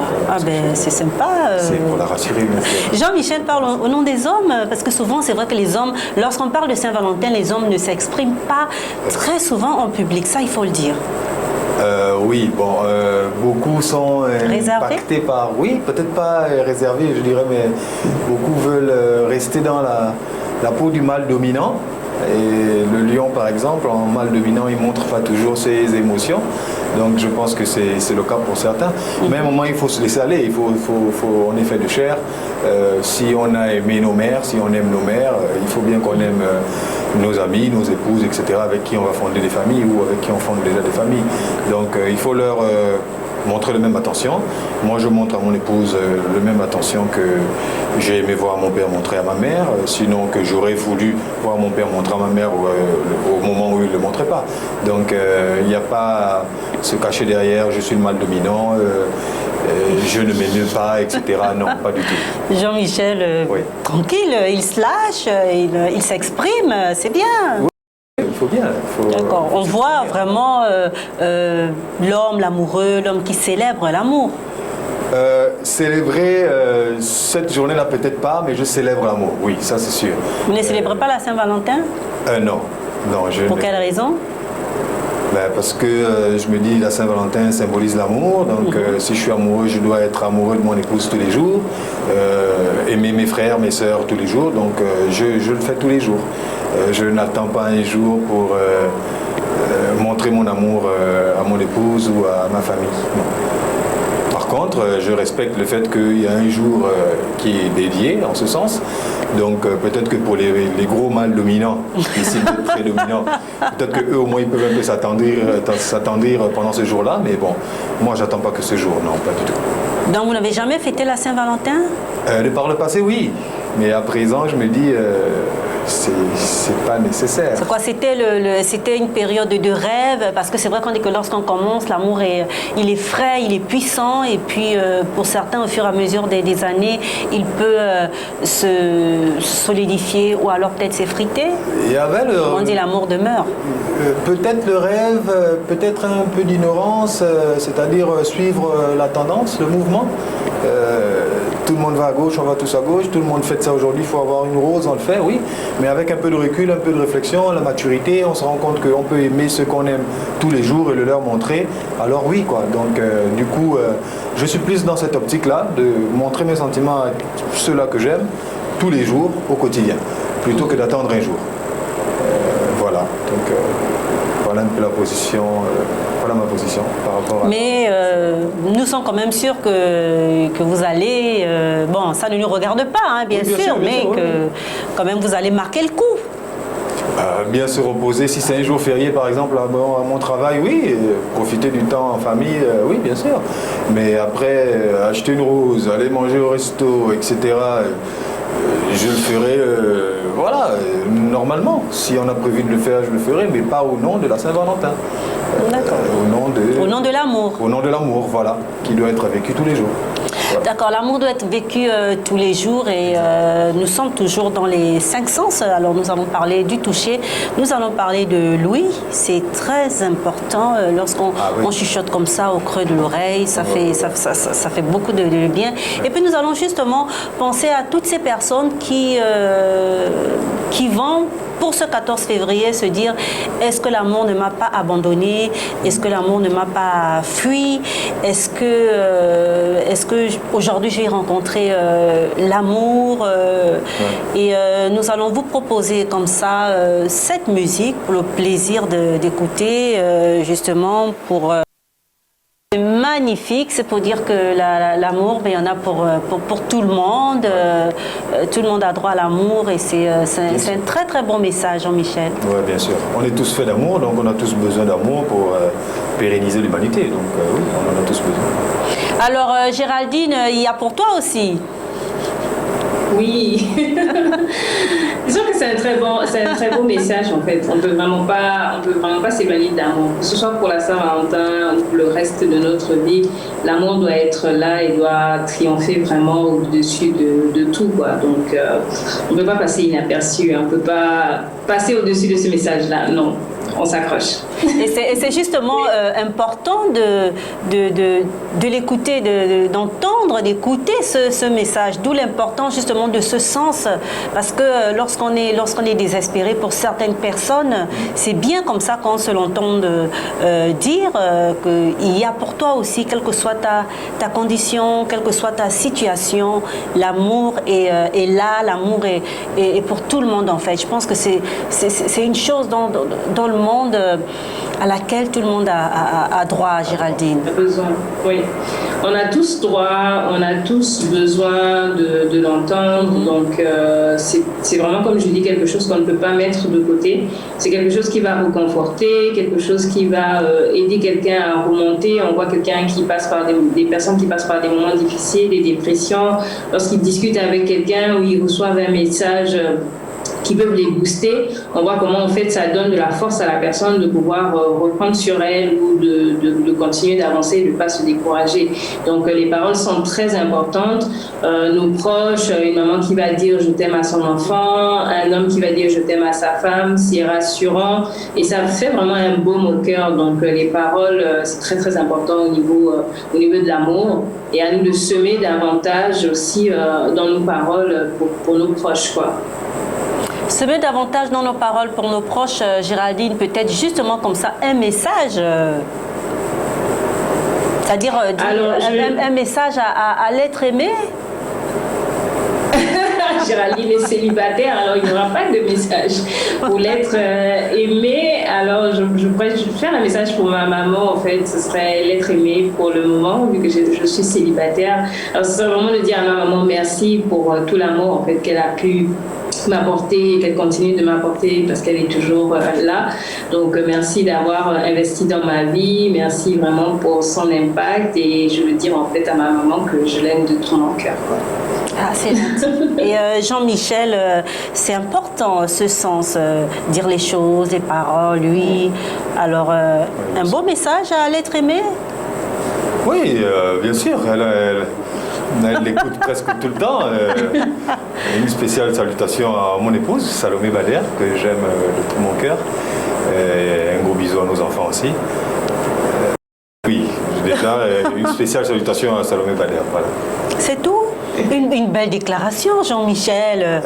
C'est sympa. C'est pour la rassurer. Jean-Michel parle au nom des hommes, parce que souvent, c'est vrai que les hommes, lorsqu'on parle de Saint-Valentin, les hommes ne s'expriment pas très souvent en public, ça il faut le dire. Oui, beaucoup sont impactés par... Oui, peut-être pas réservés, je dirais, mais beaucoup veulent rester dans la peau du mâle dominant. Et le lion, par exemple, en mâle dominant, il ne montre pas toujours ses émotions. Donc je pense que c'est le cas pour certains. Mais à un moment, il faut se laisser aller. On est fait de chair. Si on a aimé nos mères, si on aime nos mères, il faut bien qu'on aime nos amis, nos épouses, etc., avec qui on va fonder des familles ou avec qui on fonde déjà des familles. Donc il faut leur montrer la même attention. Moi, je montre à mon épouse la même attention que j'ai aimé voir mon père montrer à ma mère, sinon que j'aurais voulu voir mon père montrer à ma mère au moment où il ne le montrait pas. Donc il n'y a pas se cacher derrière, je suis le mâle dominant, je ne m'aime pas, etc. Non, pas du tout. Jean-Michel, tranquille, il se lâche, il s'exprime, c'est bien. Oui. Il faut bien. D'accord. On voit vraiment l'homme, l'amoureux, l'homme qui célèbre l'amour. Célébrer cette journée-là, peut-être pas, mais je célèbre l'amour. Oui, ça c'est sûr. Vous ne célébrez pas la Saint-Valentin? Non. Pour quelle raison? Parce que je me dis la Saint-Valentin symbolise l'amour, donc si je suis amoureux, je dois être amoureux de mon épouse tous les jours, aimer mes frères, mes sœurs tous les jours, donc je le fais tous les jours. Je n'attends pas un jour pour montrer mon amour à mon épouse ou à ma famille. Non. Par contre, je respecte le fait qu'il y a un jour qui est dédié en ce sens. Donc peut-être que pour les gros mâles dominants, qui décident d'être prédominants, peut-être qu'eux au moins ils peuvent un peu s'attendrir pendant ce jour-là. Mais bon, moi j'attends pas que ce jour, non, pas du tout. Donc vous n'avez jamais fêté la Saint-Valentin? Par le passé, oui. Mais à présent, je me dis, c'est pas nécessaire. C'est quoi? C'était une période de rêve, parce que c'est vrai qu'on dit que lorsqu'on commence, l'amour il est frais, il est puissant, et puis pour certains, au fur et à mesure des années, il peut se solidifier ou alors peut-être s'effriter. On dit l'amour demeure. Peut-être le rêve, peut-être un peu d'ignorance, c'est-à-dire suivre la tendance, le mouvement. Tout le monde va à gauche, on va tous à gauche, tout le monde fait ça aujourd'hui, il faut avoir une rose, on le fait, oui. Mais avec un peu de recul, un peu de réflexion, la maturité, on se rend compte qu'on peut aimer ceux qu'on aime tous les jours et le leur montrer. Alors oui, quoi. Donc du coup, je suis plus dans cette optique-là, de montrer mes sentiments à ceux-là que j'aime tous les jours, au quotidien, plutôt que d'attendre un jour. Voilà. Donc voilà un peu la position. Voilà ma position par rapport à... Mais nous sommes quand même sûrs que vous allez... bon, ça ne nous regarde pas, hein, bien, oui, bien sûr, mais que quand même vous allez marquer le coup. Bien se reposer, si c'est un jour férié par exemple à mon travail, oui, profiter du temps en famille, oui, bien sûr. Mais après, acheter une rose, aller manger au resto, etc., je le ferai, voilà, normalement. Si on a prévu de le faire, je le ferai, mais pas au nom de la Saint-Valentin. D'accord. Au nom de l'amour. Au nom de l'amour, voilà, qui doit être vécu tous les jours. Voilà. D'accord, l'amour doit être vécu tous les jours et nous sommes toujours dans les 5 sens. Alors nous allons parler du toucher, nous allons parler de l'ouïe. C'est très important lorsqu'on on chuchote comme ça au creux de l'oreille, ça fait beaucoup de bien. Et puis nous allons justement penser à toutes ces personnes qui vont pour ce 14 février se dire, est-ce que l'amour ne m'a pas abandonné? Est-ce que l'amour ne m'a pas fui? Est-ce que aujourd'hui j'ai rencontré l'amour? Et nous allons vous proposer comme ça cette musique pour le plaisir d'écouter, justement pour... magnifique, c'est pour dire que l'amour, il y en a pour tout le monde. Tout le monde a droit à l'amour et c'est un très très bon message, Jean-Michel. Oui, bien sûr. On est tous faits d'amour, donc on a tous besoin d'amour pour pérenniser l'humanité. Donc oui, on en a tous besoin. Alors Géraldine, il y a pour toi aussi. Oui, disons que c'est un très beau message en fait. On ne peut vraiment pas s'éloigner d'amour. Que ce soit pour la Saint-Valentin ou pour le reste de notre vie, l'amour doit être là et doit triompher vraiment au-dessus de tout, quoi. Donc on ne peut pas passer inaperçu, on ne peut pas passer au-dessus de ce message-là, non. On s'accroche. Et c'est justement important de l'écouter, d'entendre, d'écouter ce message. D'où l'importance justement de ce sens. Parce que lorsqu'on est désespéré pour certaines personnes, c'est bien comme ça qu'on se l'entend dire qu'il y a pour toi aussi, quelle que soit ta condition, quelle que soit ta situation, l'amour est là, l'amour est pour tout le monde en fait. Je pense que c'est une chose dans le monde à laquelle tout le monde a droit, Géraldine. Besoin, oui. On a tous droit, on a tous besoin de l'entendre. Donc, c'est vraiment, comme je dis, quelque chose qu'on ne peut pas mettre de côté. C'est quelque chose qui va reconforter, quelque chose qui va aider quelqu'un à remonter. On voit quelqu'un qui passe par des personnes qui passent par des moments difficiles, des dépressions. Lorsqu'ils discutent avec quelqu'un ou ils reçoivent un message qui peuvent les booster, on voit comment en fait ça donne de la force à la personne de pouvoir reprendre sur elle ou de continuer d'avancer, de ne pas se décourager. Donc les paroles sont très importantes. Nos proches, une maman qui va dire je t'aime à son enfant, un homme qui va dire je t'aime à sa femme, c'est rassurant et ça fait vraiment un baume au cœur. Donc les paroles, c'est très très important au niveau de l'amour et à nous de semer davantage aussi dans nos paroles pour nos proches, quoi. Semer davantage dans nos paroles pour nos proches, Géraldine, peut-être justement comme ça un message, c'est-à-dire un message à l'être aimé. Géraldine est célibataire, alors il n'y aura pas de message pour l'être aimé. Alors je pourrais faire un message pour ma maman, en fait, ce serait l'être aimé pour le moment, vu que je suis célibataire. Alors ce serait vraiment de dire à ma maman merci pour tout l'amour, en fait, qu'elle a pu m'apporter, qu'elle continue de m'apporter parce qu'elle est toujours là. Donc merci d'avoir investi dans ma vie, merci vraiment pour son impact et je veux dire en fait à ma maman que je l'aime de tout mon cœur. Ah, c'est gentil. Et Jean-Michel, c'est important ce sens, dire les choses, les paroles, lui. Alors, un beau message à l'être aimé? Oui, bien sûr. Elle l'écoute presque tout le temps. Une spéciale salutation à mon épouse, Salomé Bader, que j'aime de tout mon cœur. Et un gros bisou à nos enfants aussi. Oui, déjà, une spéciale salutation à Salomé Bader. Voilà. C'est tout? Une belle déclaration, Jean-Michel.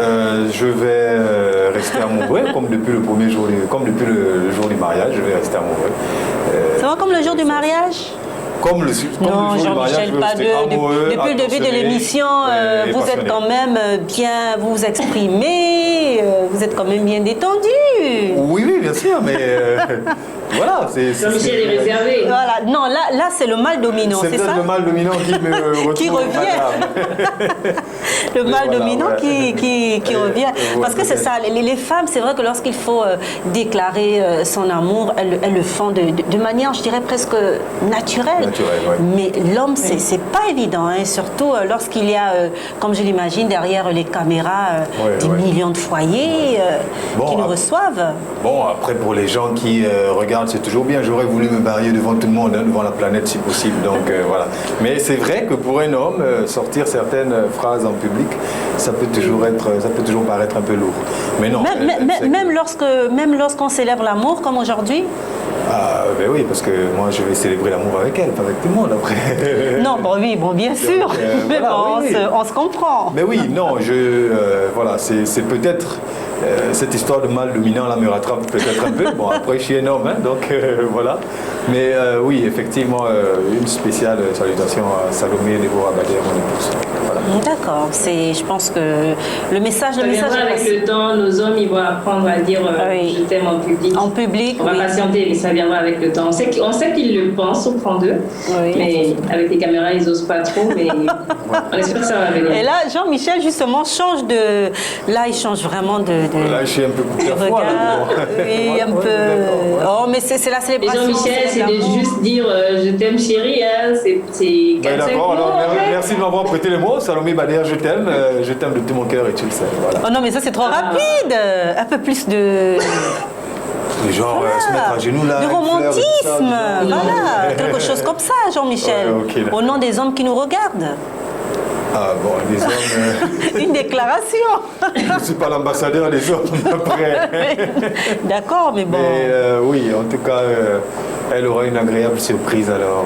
Je vais rester amoureux, comme depuis le premier jour, comme depuis le jour du mariage, je vais rester amoureux. Ça va comme le jour du mariage? Comme le non, Jean-Michel, depuis le début de l'émission, vous êtes quand même bien, vous vous exprimez, vous êtes quand même bien détendu. Oui, bien sûr, mais voilà. Jean-Michel est réservé. Voilà, non, là c'est le mal dominant, c'est ça? C'est le mal dominant qui me retrouve. Qui revient. Le mal dominant qui revient. Parce que c'est ça, les femmes, c'est vrai que lorsqu'il faut déclarer son amour, elles le font de manière, je dirais, presque naturelle. Mais l'homme, c'est pas évident, hein, surtout lorsqu'il y a, comme je l'imagine, derrière les caméras, des millions de foyers qui nous reçoivent. Bon, après, pour les gens qui regardent, c'est toujours bien. J'aurais voulu me marier devant tout le monde, hein, devant la planète si possible. Donc voilà. Mais c'est vrai que pour un homme, sortir certaines phrases en public, ça peut toujours paraître un peu lourd. Mais non. Même lorsqu'on célèbre l'amour, comme aujourd'hui. Ah, ben oui, parce que moi je vais célébrer l'amour avec elle, pas avec tout le monde après. Non, bien sûr, mais voilà, on se comprend. Mais oui, non, voilà, c'est peut-être cette histoire de mal dominant là me rattrape peut-être un peu. Bon, après je suis un homme, hein, donc voilà. Mais oui, effectivement, une spéciale salutation à Salomé Déborah Bader, mon épouse. Voilà. D'accord, je pense que le message avec le temps, nos hommes ils vont apprendre à dire je t'aime en public. En public, on va patienter, mais ça viendra avec le temps. On sait qu'ils le pensent au fond d'eux, mais avec les caméras ils n'osent pas trop, mais on espère que ça va venir. Et là, Jean-Michel justement change de... Là, il change vraiment de là, je suis un peu coupé à froid. Oui, un peu... Oh, mais c'est la célébration. Et Jean-Michel, c'est de juste dire je t'aime chérie, hein, c'est 4-5 d'accord, mots. alors merci de m'avoir prêté les mots. Salomé Bader, je t'aime de tout mon cœur et tu le sais. Voilà. Oh non, mais ça c'est trop rapide. Un peu plus de... Genre se mettre à genoux là. Du romantisme, voilà, quelque chose comme ça, Jean-Michel. Au nom des hommes qui nous regardent. Ah bon, les hommes... Une déclaration. Je ne suis pas l'ambassadeur des hommes après. D'accord, mais bon... Mais oui, en tout cas, elle aura une agréable surprise alors.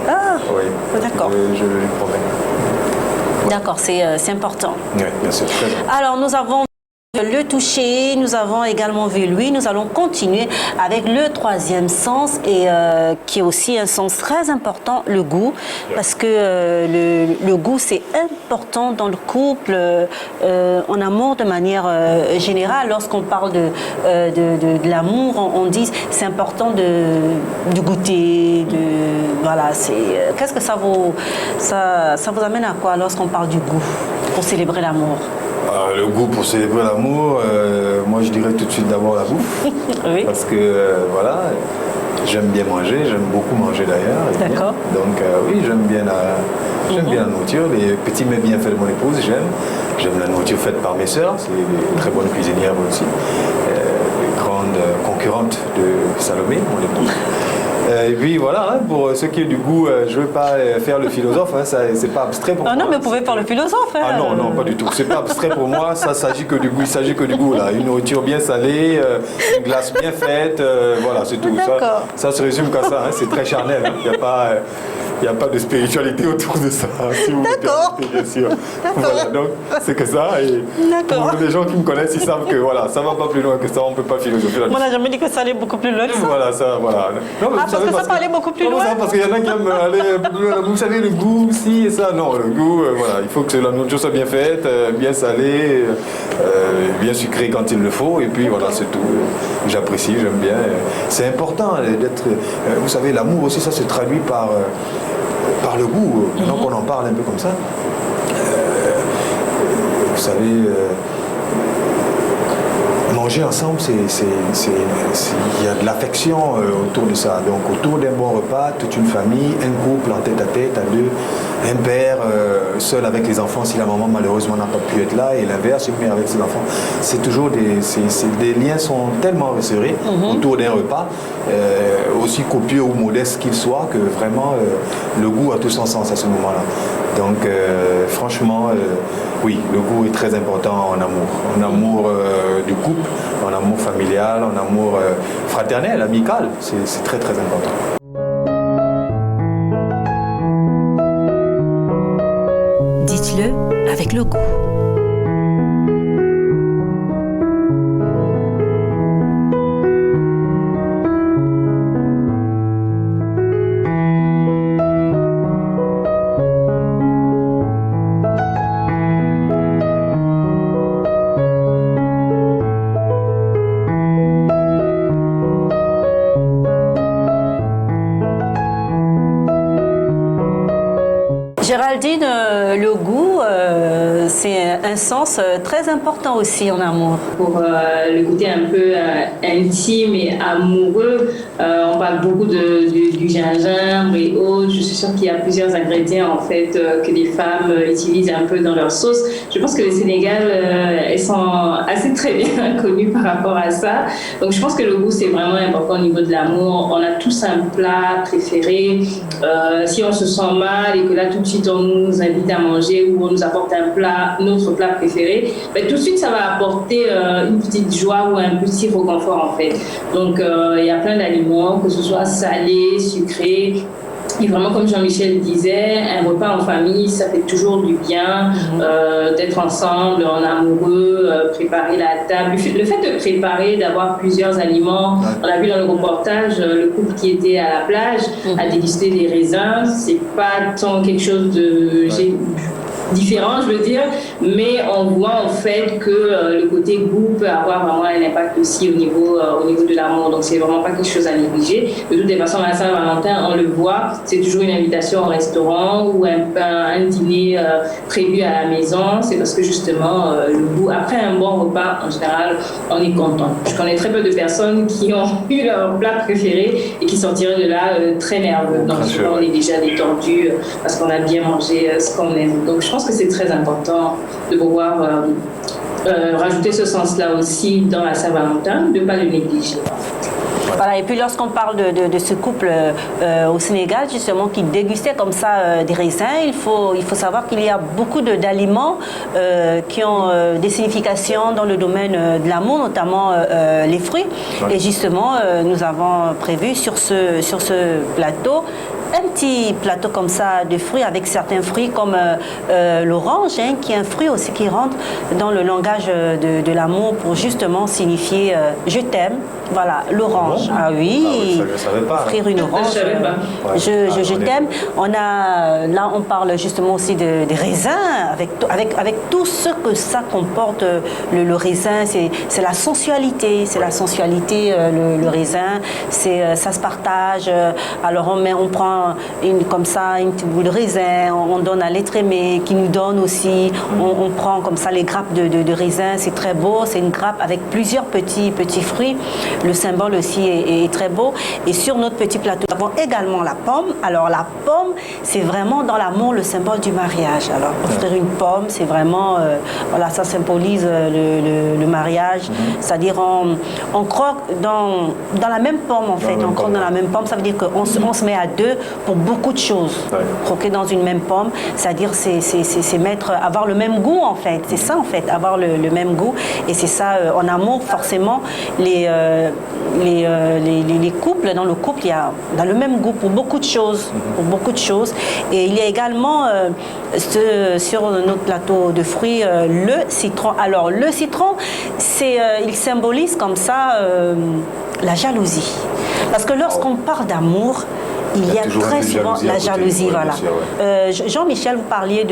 Ah, oui. D'accord. Je lui promets. D'accord, c'est important. Oui, bien sûr. Très bien. Alors, nous avons le toucher, nous avons également vu lui. Nous allons continuer avec le troisième sens et qui est aussi un sens très important, le goût, parce que le goût c'est important dans le couple, en amour de manière générale. Lorsqu'on parle de l'amour, on dit c'est important de goûter, voilà. Qu'est-ce que ça vous amène à quoi lorsqu'on parle du goût pour célébrer l'amour? Le goût pour célébrer l'amour, moi je dirais tout de suite d'abord la bouffe. Oui. Parce que voilà, j'aime bien manger, j'aime beaucoup manger d'ailleurs. D'accord. Donc oui, j'aime bien la nourriture. Les petits mets bien faits de mon épouse, j'aime la nourriture faite par mes sœurs, c'est des très bonnes cuisinières aussi. Les grandes concurrentes de Salomé, mon épouse. Et puis voilà, hein, pour ce qui est du goût, je ne veux pas faire le philosophe, hein, c'est pas abstrait pour moi. Ah non, mais vous pouvez faire le philosophe. Hein. Ah non, pas du tout. C'est pas abstrait pour moi, ça s'agit que du goût, il s'agit que du goût là. Une nourriture bien salée, une glace bien faite, voilà, c'est tout. Ça se résume qu'à ça, hein, c'est très charnel. Il n'y a pas. n'y a pas de spiritualité autour de ça, si vous me permettez, bien sûr. Voilà, donc c'est que ça. Et pour les gens qui me connaissent, ils savent que voilà, ça ne va pas plus loin que ça, on ne peut pas philosopher là-dessus. On n'a jamais dit que ça allait beaucoup plus loin que ça. Voilà, ça, voilà. Non, mais parce que ça peut aller beaucoup plus loin. Parce qu'il y en a qui aiment aller un peu plus loin. Vous savez, le goût, si et ça. Non, le goût, voilà, il faut que la nourriture soit bien faite, bien salée, bien sucrée quand il le faut. Et puis voilà, c'est tout. J'apprécie, j'aime bien. C'est important d'être. Vous savez, l'amour aussi, ça se traduit par le goût. Maintenant qu'on en parle un peu comme ça. Vous savez. Manger ensemble, il y a de l'affection autour de ça. Donc autour d'un bon repas, toute une famille, un couple en tête à tête, à deux, un père seul avec les enfants si la maman malheureusement n'a pas pu être là, et l'inverse, une mère avec ses enfants. C'est toujours des liens sont tellement resserrés autour d'un repas, aussi copieux ou modeste qu'il soit, que vraiment le goût a tout son sens à ce moment-là. Donc franchement, oui, le goût est très important en amour. En amour du couple, en amour familial, en amour fraternel, amical. C'est très très important. Dites-le avec le goût. Géraldine, le goût, c'est un sens très important aussi en amour. Pour le côté un peu intime et amoureux, on parle beaucoup du gingembre et autres. Je suis sûre qu'il y a plusieurs ingrédients en fait que les femmes utilisent un peu dans leur sauce. Je pense que le Sénégal, elles sont assez très bien connues par rapport à ça. Donc je pense que le goût, c'est vraiment important au niveau de l'amour. On a tous un plat préféré. Si on se sent mal et que là tout de suite on nous invite à manger ou on nous apporte un plat, notre plat préféré, ben, tout de suite ça va apporter une petite joie ou un petit réconfort en fait. Donc il y a plein d'aliments, que ce soit salé, sucré. Et vraiment, comme Jean-Michel disait, un repas en famille, ça fait toujours du bien d'être ensemble, en amoureux, préparer la table. Le fait de préparer, d'avoir plusieurs aliments, on a vu dans le reportage, le couple qui était à la plage a dégusté des raisins. C'est pas tant quelque chose de différent, je veux dire, mais on voit en fait que le côté goût peut avoir vraiment un impact aussi au niveau de l'amour. Donc c'est vraiment pas quelque chose à négliger. De toutes les façons, à Saint-Valentin, on le voit, c'est toujours une invitation au restaurant ou un dîner prévu à la maison. C'est parce que justement, le goût, après un bon repas, en général, on est content. Je connais très peu de personnes qui ont eu leur plat préféré et qui sortiraient de là très nerveux. Donc souvent, on est déjà détendu parce qu'on a bien mangé ce qu'on aime. Donc je pense que c'est très important de pouvoir rajouter ce sens-là aussi dans la Saint-Valentin, de ne pas le négliger. Voilà, et puis lorsqu'on parle de ce couple au Sénégal, justement, qui dégustait comme ça des raisins, il faut savoir qu'il y a beaucoup d'aliments qui ont des significations dans le domaine de l'amour, notamment les fruits. Ouais. Et justement, nous avons prévu sur ce plateau un petit plateau comme ça de fruits avec certains fruits comme l'orange, hein, qui est un fruit aussi qui rentre dans le langage de l'amour pour justement signifier je t'aime. Voilà, l'orange. Ah oui, ça, je savais pas. Offrir une orange. Je t'aime. Là, on parle justement aussi des raisins, avec tout ce que ça comporte. Le raisin, c'est la sensualité. C'est la sensualité, le raisin. Ça se partage. Alors, on prend comme ça une petite boule de raisin, on donne à l'être aimé, qui nous donne aussi. On prend comme ça les grappes de raisin. C'est très beau. C'est une grappe avec plusieurs petits fruits. Le symbole aussi est très beau. Et sur notre petit plateau, nous avons également la pomme. Alors la pomme, c'est vraiment dans l'amour le symbole du mariage. Alors offrir une pomme, c'est vraiment, voilà, ça symbolise le mariage. C'est-à-dire on croque dans la même pomme en fait. On croque dans la même pomme, ça veut dire qu'on se met à deux pour beaucoup de choses. Croquer dans une même pomme, c'est-à-dire c'est avoir le même goût en fait. C'est ça en fait, avoir le même goût. Et c'est ça, en amour, forcément, les couples, dans le couple, il y a dans le même goût pour beaucoup de choses. choses, pour beaucoup de choses. Et il y a également sur notre plateau de fruits le citron. Alors le citron, il symbolise comme ça la jalousie. Parce que lorsqu'on parle d'amour, il y a très souvent la jalousie. Voilà. Jean-Michel, vous parliez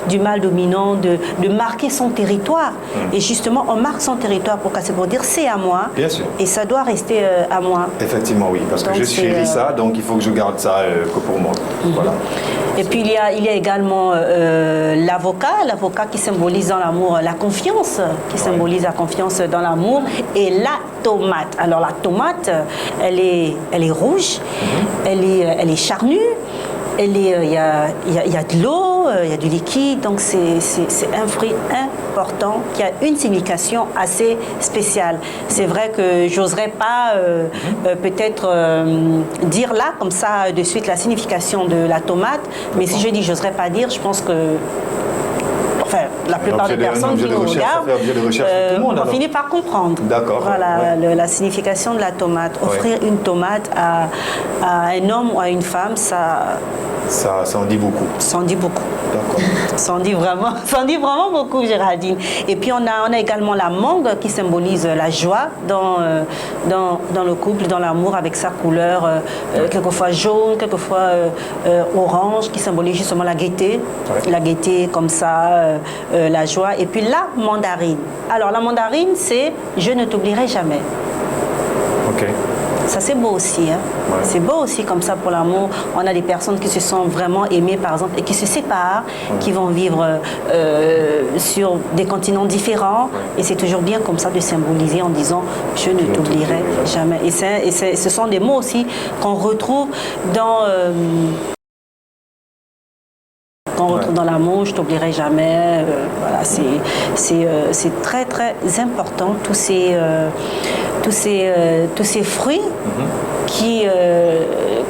du mâle dominant, de marquer son territoire. Et justement, on marque son territoire pour dire c'est à moi. Bien sûr. Et ça doit rester à moi. Effectivement, oui. Parce que je chéris ça, donc il faut que je garde ça que pour moi. Voilà. Et puis il y a également l'avocat qui symbolise dans l'amour la confiance, qui symbolise la confiance dans l'amour, et la tomate. Alors la tomate, elle est rouge, elle est charnue, il y a de l'eau, il y a du liquide, donc c'est un fruit important qui a une signification assez spéciale. C'est vrai que j'oserais pas peut-être dire là comme ça de suite la signification de la tomate, mais si je dis j'oserais pas dire, je pense que la plupart des personnes qui nous regardent, on finit par comprendre. D'accord. Voilà, la signification de la tomate. Offrir une tomate à un homme ou à une femme, ça en dit beaucoup. Ça en dit beaucoup. D'accord. Ça en dit vraiment beaucoup, Géraldine. Et puis on a également la mangue qui symbolise la joie dans le couple, dans l'amour, avec sa couleur, quelquefois jaune, quelquefois orange, qui symbolise justement la gaieté. La gaieté comme ça, la joie. Et puis la mandarine. Alors la mandarine, c'est « je ne t'oublierai jamais ». Ok. Ça, c'est beau aussi. Hein? Ouais. C'est beau aussi comme ça pour l'amour. On a des personnes qui se sont vraiment aimées, par exemple, et qui se séparent, qui vont vivre sur des continents différents. Et c'est toujours bien comme ça de symboliser en disant « je ne t'oublierai jamais ». Et ce sont des mots aussi qu'on retrouve dans... dans l'amour, je t'oublierai jamais. Voilà, c'est très très important tous ces fruits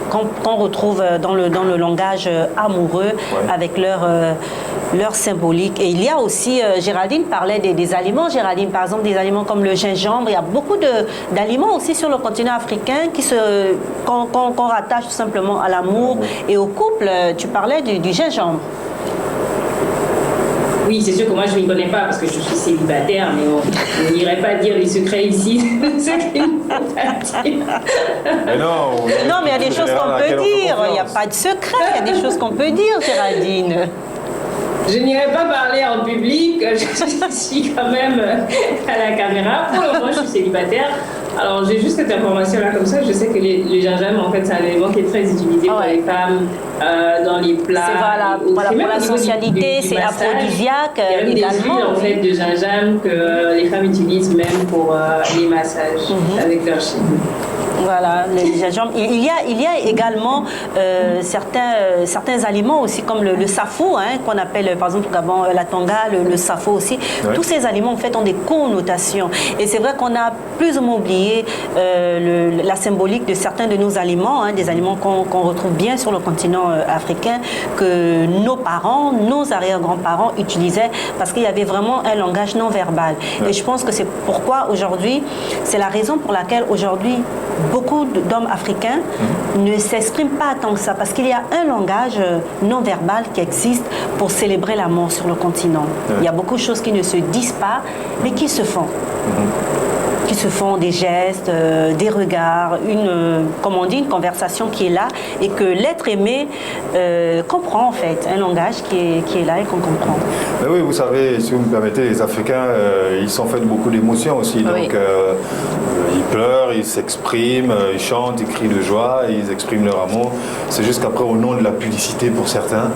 qu'on retrouve dans le langage amoureux avec leur symbolique. Et il y a aussi, Géraldine parlait des aliments. Géraldine, par exemple, des aliments comme le gingembre. Il y a beaucoup d'aliments aussi sur le continent africain qu'on rattache tout simplement à l'amour et au couple. Tu parlais du gingembre. Oui, c'est sûr que moi je ne m'y connais pas parce que je suis célibataire, mais on n'irait pas dire les secrets ici. Mais non, mais il y a des choses qu'on peut dire. Il n'y a pas de secret. Il y a des choses qu'on peut dire, Géraldine. Je n'irai pas parler en public. Je suis quand même à la caméra. Pour le moment, je suis célibataire. Alors, j'ai juste cette information-là comme ça. Je sais que le gingembre, en fait, c'est un élément qui est très utilisé pour les femmes dans les plats. C'est voilà, pour la socialité, c'est aphrodisiaque. Il y a même des huiles, en fait, de gingembre que les femmes utilisent même pour les massages avec leur cheveux. Voilà, le gingembre. Il y a également certains aliments aussi, comme le safo, qu'on appelle par exemple au Gabon la tanga, le safo aussi. Ouais. Tous ces aliments en fait ont des connotations. Et c'est vrai qu'on a plus ou moins oublié la symbolique de certains de nos aliments, des aliments qu'on retrouve bien sur le continent africain, que nos parents, nos arrière-grands-parents utilisaient parce qu'il y avait vraiment un langage non verbal. Ouais. Et je pense que c'est pourquoi aujourd'hui, c'est la raison pour laquelle aujourd'hui, beaucoup d'hommes africains ne s'expriment pas tant que ça, parce qu'il y a un langage non verbal qui existe pour célébrer la mort sur le continent. Ouais. Il y a beaucoup de choses qui ne se disent pas, mais qui se font. Qui se font des gestes, des regards, comme on dit, une conversation qui est là et que l'être aimé comprend en fait, un langage qui est là et qu'on comprend. Mais oui, vous savez, si vous me permettez, les Africains, ils sont faits de beaucoup d'émotions aussi. Oui. Donc, ils pleurent, ils s'expriment, ils chantent, ils crient de joie, ils expriment leur amour. C'est juste qu'après, au nom de la publicité pour certains,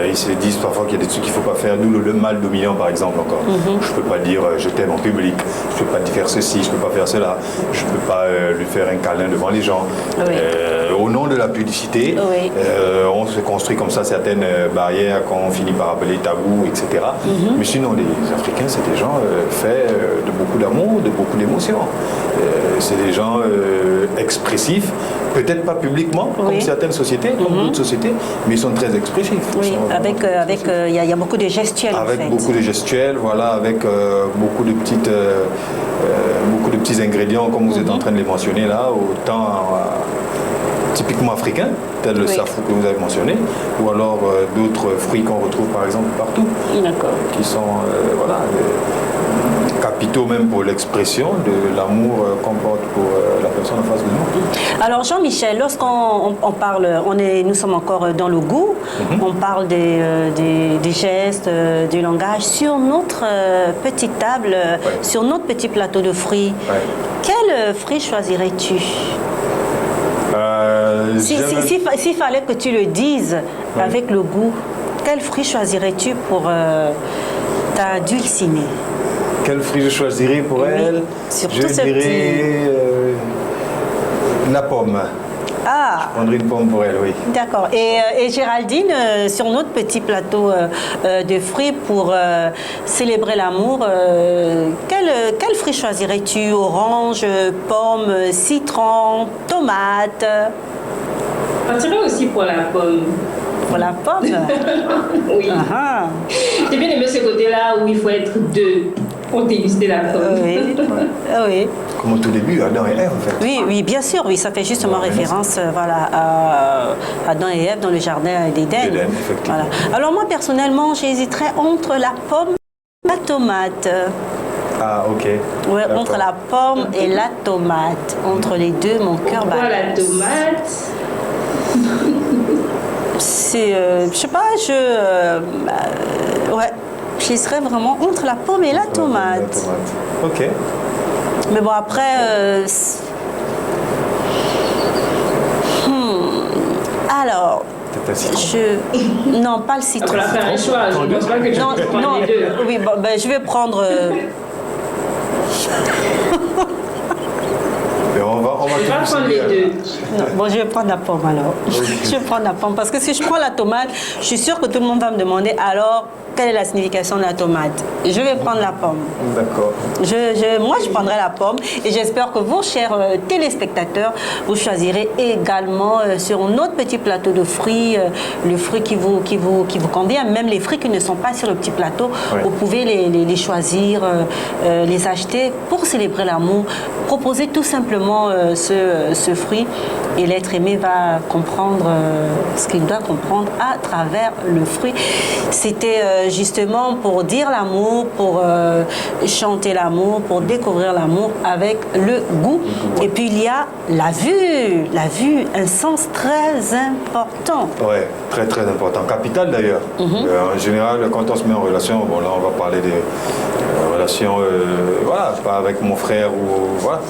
ils se disent parfois qu'il y a des trucs qu'il ne faut pas faire. Nous, le mal dominant, par exemple, encore. Je ne peux pas dire je t'aime en public, je ne peux pas dire ceci, je ne peux pas faire cela, je ne peux pas lui faire un câlin devant les gens. Oui. Au nom de la publicité, on se construit comme ça certaines barrières qu'on finit par appeler tabous, etc. Mais sinon, les Africains, c'est des gens faits de beaucoup d'amour, de beaucoup d'émotions. C'est des gens expressifs, peut-être pas publiquement, comme certaines sociétés, comme d'autres sociétés, mais ils sont très expressifs. Oui, il y a beaucoup de gestuels. Avec beaucoup de gestuels, voilà, avec beaucoup de petits ingrédients, comme vous êtes en train de les mentionner là, autant typiquement africains, tel le safou que vous avez mentionné, ou alors d'autres fruits qu'on retrouve par exemple partout, qui sont capitaux même pour l'expression de l'amour qu'on porte pour la personne en face de nous. Alors Jean-Michel, lorsqu'on parle, nous sommes encore dans le goût, on parle des gestes, du langage, sur notre petite table, sur notre petit plateau de fruits, quel fruit choisirais-tu? S'il fallait que tu le dises avec le goût, quel fruit choisirais-tu pour ta dulcinée? Quel fruit je choisirais pour elle? Je dirais la pomme. Ah. Je prendrais une pomme pour elle, oui. D'accord. Et Géraldine, sur notre petit plateau de fruits pour célébrer l'amour, quel fruit choisirais-tu? Orange, pomme, citron, tomate? Je partirais aussi pour la pomme. Pour la pomme? Oui. J'ai bien aimé ce côté-là où il faut être deux pour déguster la pomme. Oui. Comme au tout début, Adam et Ève, en fait. Oui, bien sûr, oui, ça fait justement référence à Adam et Ève dans le jardin d'Éden. Voilà. Alors moi, personnellement, j'hésiterais entre la pomme et la tomate. Ah, ok. Oui, entre la pomme et la tomate. Entre les deux, mon cœur bat. Pourquoi la tomate? C'est, je sais pas, j'y serais vraiment entre la pomme et la tomate. Ok. Mais bon, après, alors, non, pas le citron. On va faire un choix, je ne pense pas que tu prends les deux. Oui, je vais prendre... On va prendre les deux. Non, bon, je vais prendre la pomme alors. Je vais prendre la pomme parce que si je prends la tomate, je suis sûre que tout le monde va me demander alors quelle est la signification de la tomate. Je vais prendre la pomme. D'accord. Moi, je prendrai la pomme et j'espère que vous, chers téléspectateurs, vous choisirez également sur notre petit plateau de fruits le fruit qui vous convient. Même les fruits qui ne sont pas sur le petit plateau, vous pouvez les choisir, les acheter pour célébrer l'amour. Proposez tout simplement ce fruit et l'être aimé va comprendre ce qu'il doit comprendre à travers le fruit. C'était justement pour dire l'amour, pour chanter l'amour, pour découvrir l'amour avec le goût. Et puis il y a la vue, un sens très important. Oui, très très important, capital d'ailleurs. En général, quand on se met en relation, bon là on va parler des relations, pas avec mon frère ou voilà.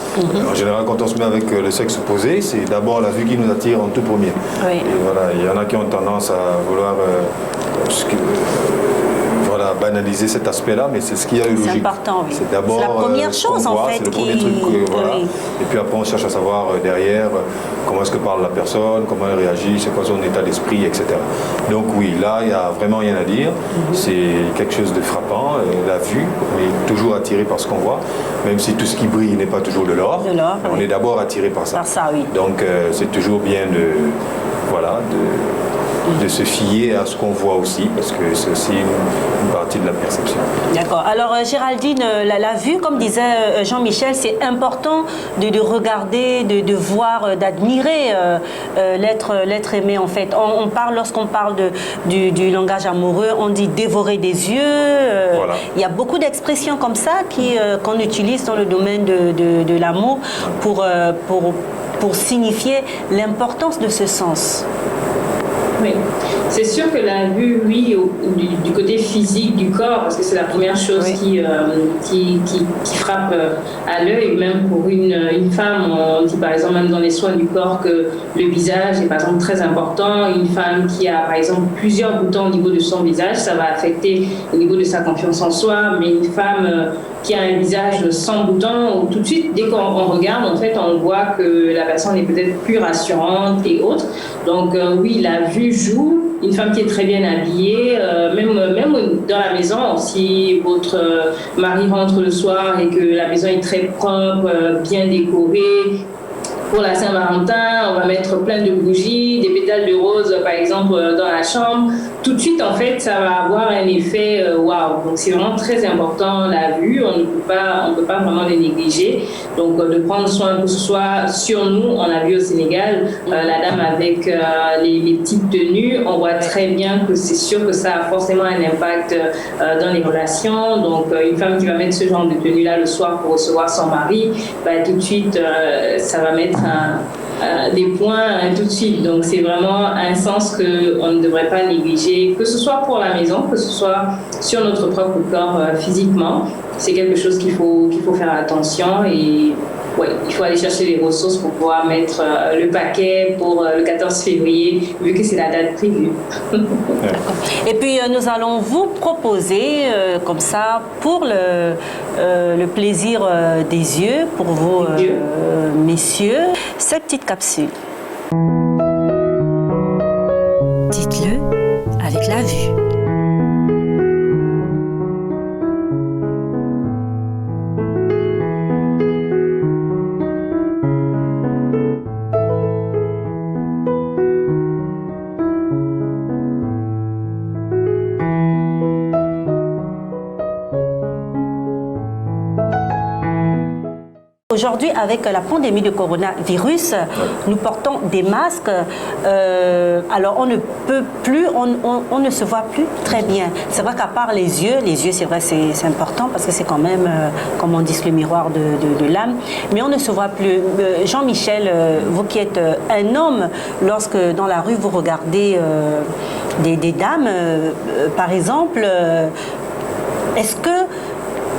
En général, quand on se met avec le sexe opposé, c'est d'abord la vue qui nous attire en tout premier. Et voilà, il y en a qui ont tendance à vouloir banaliser cet aspect-là, mais c'est ce qui est logique. C'est important, oui. C'est d'abord la première chose en fait. C'est le premier truc, Et puis après, on cherche à savoir derrière comment est-ce que parle la personne, comment elle réagit, c'est quoi son état d'esprit, etc. Donc oui, là, il n'y a vraiment rien à dire. C'est quelque chose de frappant. La vue, on est toujours attiré par ce qu'on voit, même si tout ce qui brille n'est pas toujours de l'or. On est d'abord attiré par ça. Donc c'est toujours bien de se fier à ce qu'on voit aussi, parce que c'est aussi une partie de la perception. D'accord. Alors Géraldine, la vue, comme disait Jean-Michel, c'est important de regarder, de voir, d'admirer l'être aimé en fait. On parle, lorsqu'on parle du langage amoureux, on dit dévorer des yeux. Il y a beaucoup d'expressions comme ça qu'on utilise dans le domaine de l'amour pour signifier l'importance de ce sens. Oui, c'est sûr que la vue, oui, du côté physique du corps, parce que c'est la première chose qui frappe à l'œil, même pour une femme, on dit par exemple même dans les soins du corps que le visage est par exemple très important. Une femme qui a par exemple plusieurs boutons au niveau de son visage, ça va affecter au niveau de sa confiance en soi, mais une femme qui a un visage sans boutons, tout de suite, dès qu'on regarde, en fait, on voit que la personne est peut-être plus rassurante et autres. Donc oui, la vue joue. Une femme qui est très bien habillée, même dans la maison, si votre mari rentre le soir et que la maison est très propre, bien décorée, pour la Saint-Valentin, on va mettre plein de bougies, des pétales de rose par exemple dans la chambre. Tout de suite, en fait, ça va avoir un effet waouh. Donc, c'est vraiment très important la vue. On ne peut pas vraiment les négliger. Donc, de prendre soin, que ce soit sur nous, on a vu au Sénégal, la dame avec les petites tenues, on voit très bien que c'est sûr que ça a forcément un impact dans les relations. Donc, une femme qui va mettre ce genre de tenue-là le soir pour recevoir son mari, tout de suite, ça va mettre des points tout de suite. Donc, c'est vraiment un sens qu'on ne devrait pas négliger, que ce soit pour la maison, que ce soit sur notre propre corps physiquement. C'est quelque chose qu'il faut faire attention et ouais, il faut aller chercher les ressources pour pouvoir mettre le paquet pour le 14 février, vu que c'est la date prévue. Et puis, nous allons vous proposer, comme ça, pour le plaisir des yeux, pour vous, messieurs, cette petite capsule. Dites-le avec la vue. Aujourd'hui, avec la pandémie de coronavirus, nous portons des masques. Alors, on ne peut plus, on ne se voit plus très bien. C'est vrai qu'à part les yeux, c'est vrai, c'est important parce que c'est quand même, comme on dit, le miroir de l'âme. Mais on ne se voit plus. Jean-Michel, vous qui êtes un homme, lorsque dans la rue vous regardez des dames, par exemple, est-ce que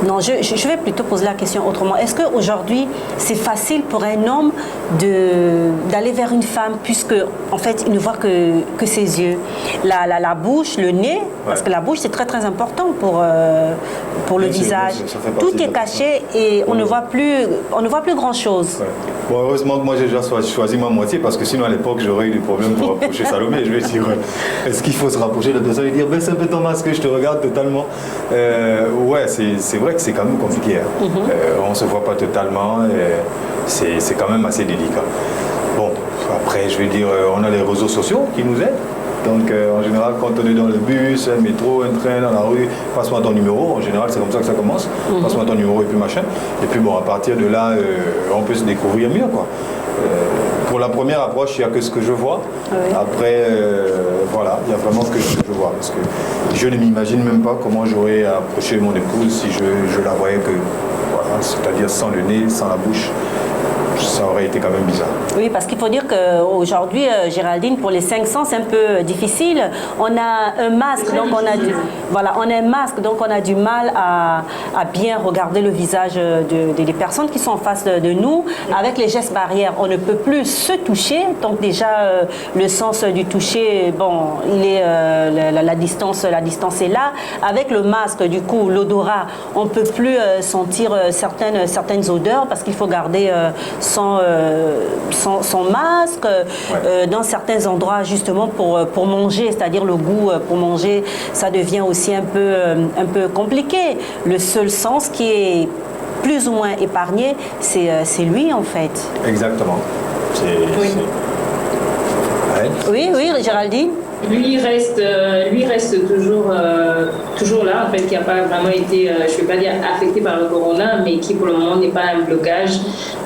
non, je vais plutôt poser la question autrement. Est-ce qu'aujourd'hui, c'est facile pour un homme d'aller vers une femme puisque, en fait, il ne voit que ses yeux, la bouche, le nez, parce que la bouche, c'est très, très important pour le visage. Tout est caché et on ne voit plus grand-chose. Ouais. Bon, heureusement que moi, j'ai déjà choisi ma moitié parce que sinon, à l'époque, j'aurais eu des problèmes pour approcher Salomé. Je vais dire, est-ce qu'il faut se rapprocher de la personne et dire, baisse un peu ton masque, je te regarde totalement. Ouais, c'est vrai que c'est quand même compliqué. Hein. On ne se voit pas totalement. C'est quand même assez délicat. Bon, après, je vais dire, on a les réseaux sociaux qui nous aident. Donc, en général, quand on est dans le bus, un métro, un train, dans la rue, passe-moi ton numéro. En général, c'est comme ça que ça commence. Passe-moi ton numéro et puis machin. Et puis, bon, à partir de là, on peut se découvrir mieux, quoi. Pour la première approche, il n'y a que ce que je vois. Oui. Après, voilà, il n'y a vraiment que ce que je vois. Parce que je ne m'imagine même pas comment j'aurais approché mon épouse si je la voyais que, voilà, c'est-à-dire sans le nez, sans la bouche. Ça aurait été quand même bizarre. Oui, parce qu'il faut dire qu'aujourd'hui, Géraldine, pour les 500, c'est un peu difficile. On a un masque, donc on a du mal à bien regarder le visage des personnes qui sont en face de nous. Avec les gestes barrières, on ne peut plus se toucher. Donc déjà, le sens du toucher, bon, il est la distance est là. Avec le masque, du coup, l'odorat, on ne peut plus sentir certaines odeurs parce qu'il faut garder son masque, dans certains endroits justement pour manger, c'est-à-dire le goût pour manger, ça devient aussi un peu compliqué. Le seul sens qui est plus ou moins épargné, c'est lui en fait. Exactement. Oui, Géraldine. Lui reste toujours là, en fait, qui n'a pas vraiment été, je ne vais pas dire affecté par le corona, mais qui pour le moment n'est pas un blocage.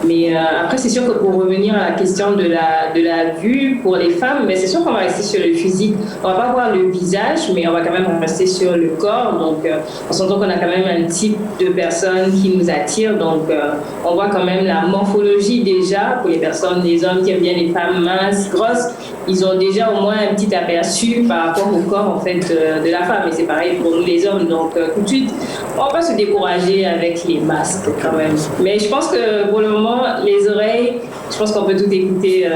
Mais après, c'est sûr que pour revenir à la question de la vue pour les femmes, mais c'est sûr qu'on va rester sur le physique. On ne va pas voir le visage, mais on va quand même rester sur le corps. Donc, on s'entend qu'on a quand même un type de personnes qui nous attire. Donc, on voit quand même la morphologie déjà pour les personnes, les hommes qui aiment bien les femmes minces, grosses. Ils ont déjà au moins un petit aperçu par rapport au corps en fait de la femme, et c'est pareil pour nous les hommes. Donc tout de suite, on va pas se décourager avec les masques quand même. Mais je pense que pour le moment, les oreilles, je pense qu'on peut tout écouter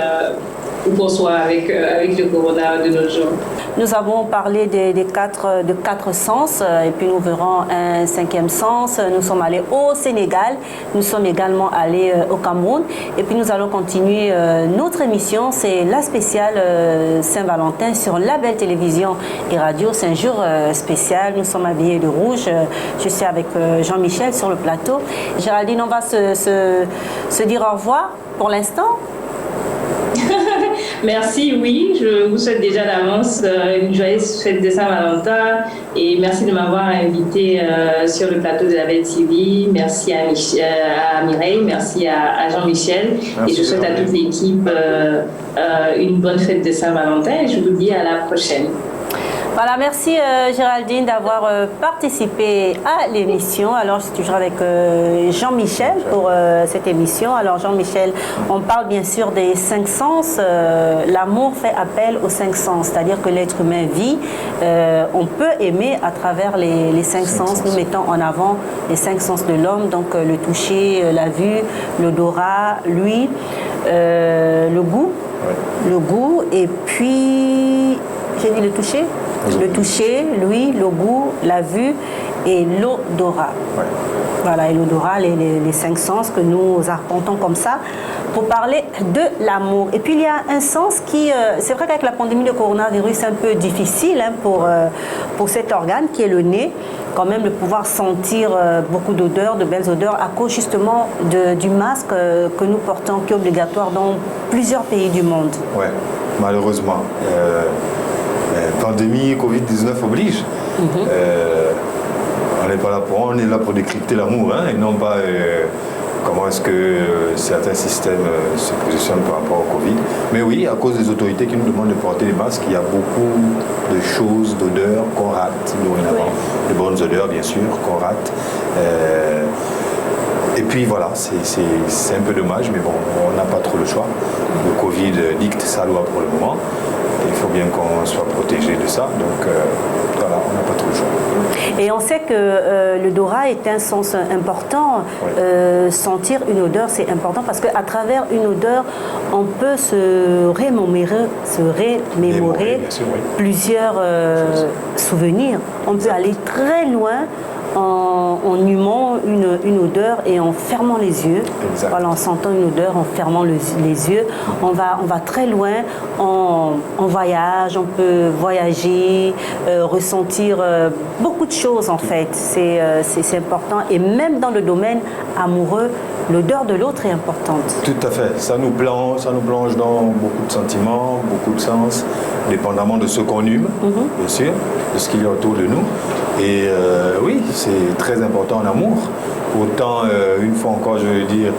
où qu'on soit avec le corona de nos jours. Nous avons parlé de quatre sens et puis nous verrons un cinquième sens. Nous sommes allés au Sénégal, nous sommes également allés au Cameroun et puis nous allons continuer notre émission. C'est la spéciale Saint-Valentin sur la belle télévision et radio. C'est un jour spécial. Nous sommes habillés de rouge. Je suis avec Jean-Michel sur le plateau. Géraldine, on va se dire au revoir pour l'instant. Merci, oui, je vous souhaite déjà d'avance une joyeuse fête de Saint-Valentin et merci de m'avoir invité sur le plateau de la Belle TV. Merci à Mireille, merci à Jean-Michel et je souhaite à toute l'équipe une bonne fête de Saint-Valentin et je vous dis à la prochaine. Voilà, merci Géraldine d'avoir participé à l'émission. Alors, je suis toujours avec Jean-Michel pour cette émission. Alors, Jean-Michel, on parle bien sûr des 5 sens. L'amour fait appel aux 5 sens, c'est-à-dire que l'être humain vit. On peut aimer à travers les 5 sens. Nous mettons en avant les 5 sens de l'homme, donc le toucher, la vue, l'odorat, l'ouïe, le goût. Le goût, et puis, j'ai dit le toucher. Le toucher, l'ouïe, le goût, la vue et l'odorat. Ouais. Voilà, et l'odorat, les 5 sens que nous arpentons comme ça pour parler de l'amour. Et puis il y a un sens qui, c'est vrai qu'avec la pandémie de coronavirus, c'est un peu difficile pour cet organe qui est le nez, quand même de pouvoir sentir beaucoup d'odeurs, de belles odeurs, à cause justement du masque que nous portons, qui est obligatoire dans plusieurs pays du monde. Oui, malheureusement. Pandémie, Covid-19 oblige. On n'est pas là on est là pour décrypter l'amour, et non pas comment est-ce que certains systèmes se positionnent par rapport au Covid. Mais oui, à cause des autorités qui nous demandent de porter des masques, il y a beaucoup de choses, d'odeurs qu'on rate dorénavant. De bonnes odeurs, bien sûr, qu'on rate. Et puis voilà, c'est un peu dommage, mais bon, on n'a pas trop le choix. Le Covid dicte sa loi pour le moment. Il faut bien qu'on soit protégé de ça, donc voilà, on n'a pas trop le choix. Et on sait que l'odorat est un sens important. Sentir une odeur, c'est important parce qu'à travers une odeur, on peut se remémorer sûr, oui. Plusieurs souvenirs. On peut aller très loin en humant une odeur et en fermant les yeux. Voilà, en sentant une odeur, en fermant les yeux. On va très loin en voyage, on peut voyager, ressentir beaucoup de choses en fait. C'est important. Et même dans le domaine amoureux, l'odeur de l'autre est importante. Tout à fait. Ça nous plonge dans beaucoup de sentiments, beaucoup de sens, dépendamment de ce qu'on hume, bien sûr, de ce qu'il y a autour de nous. Et oui, c'est très important en amour. Autant, une fois encore, je veux dire,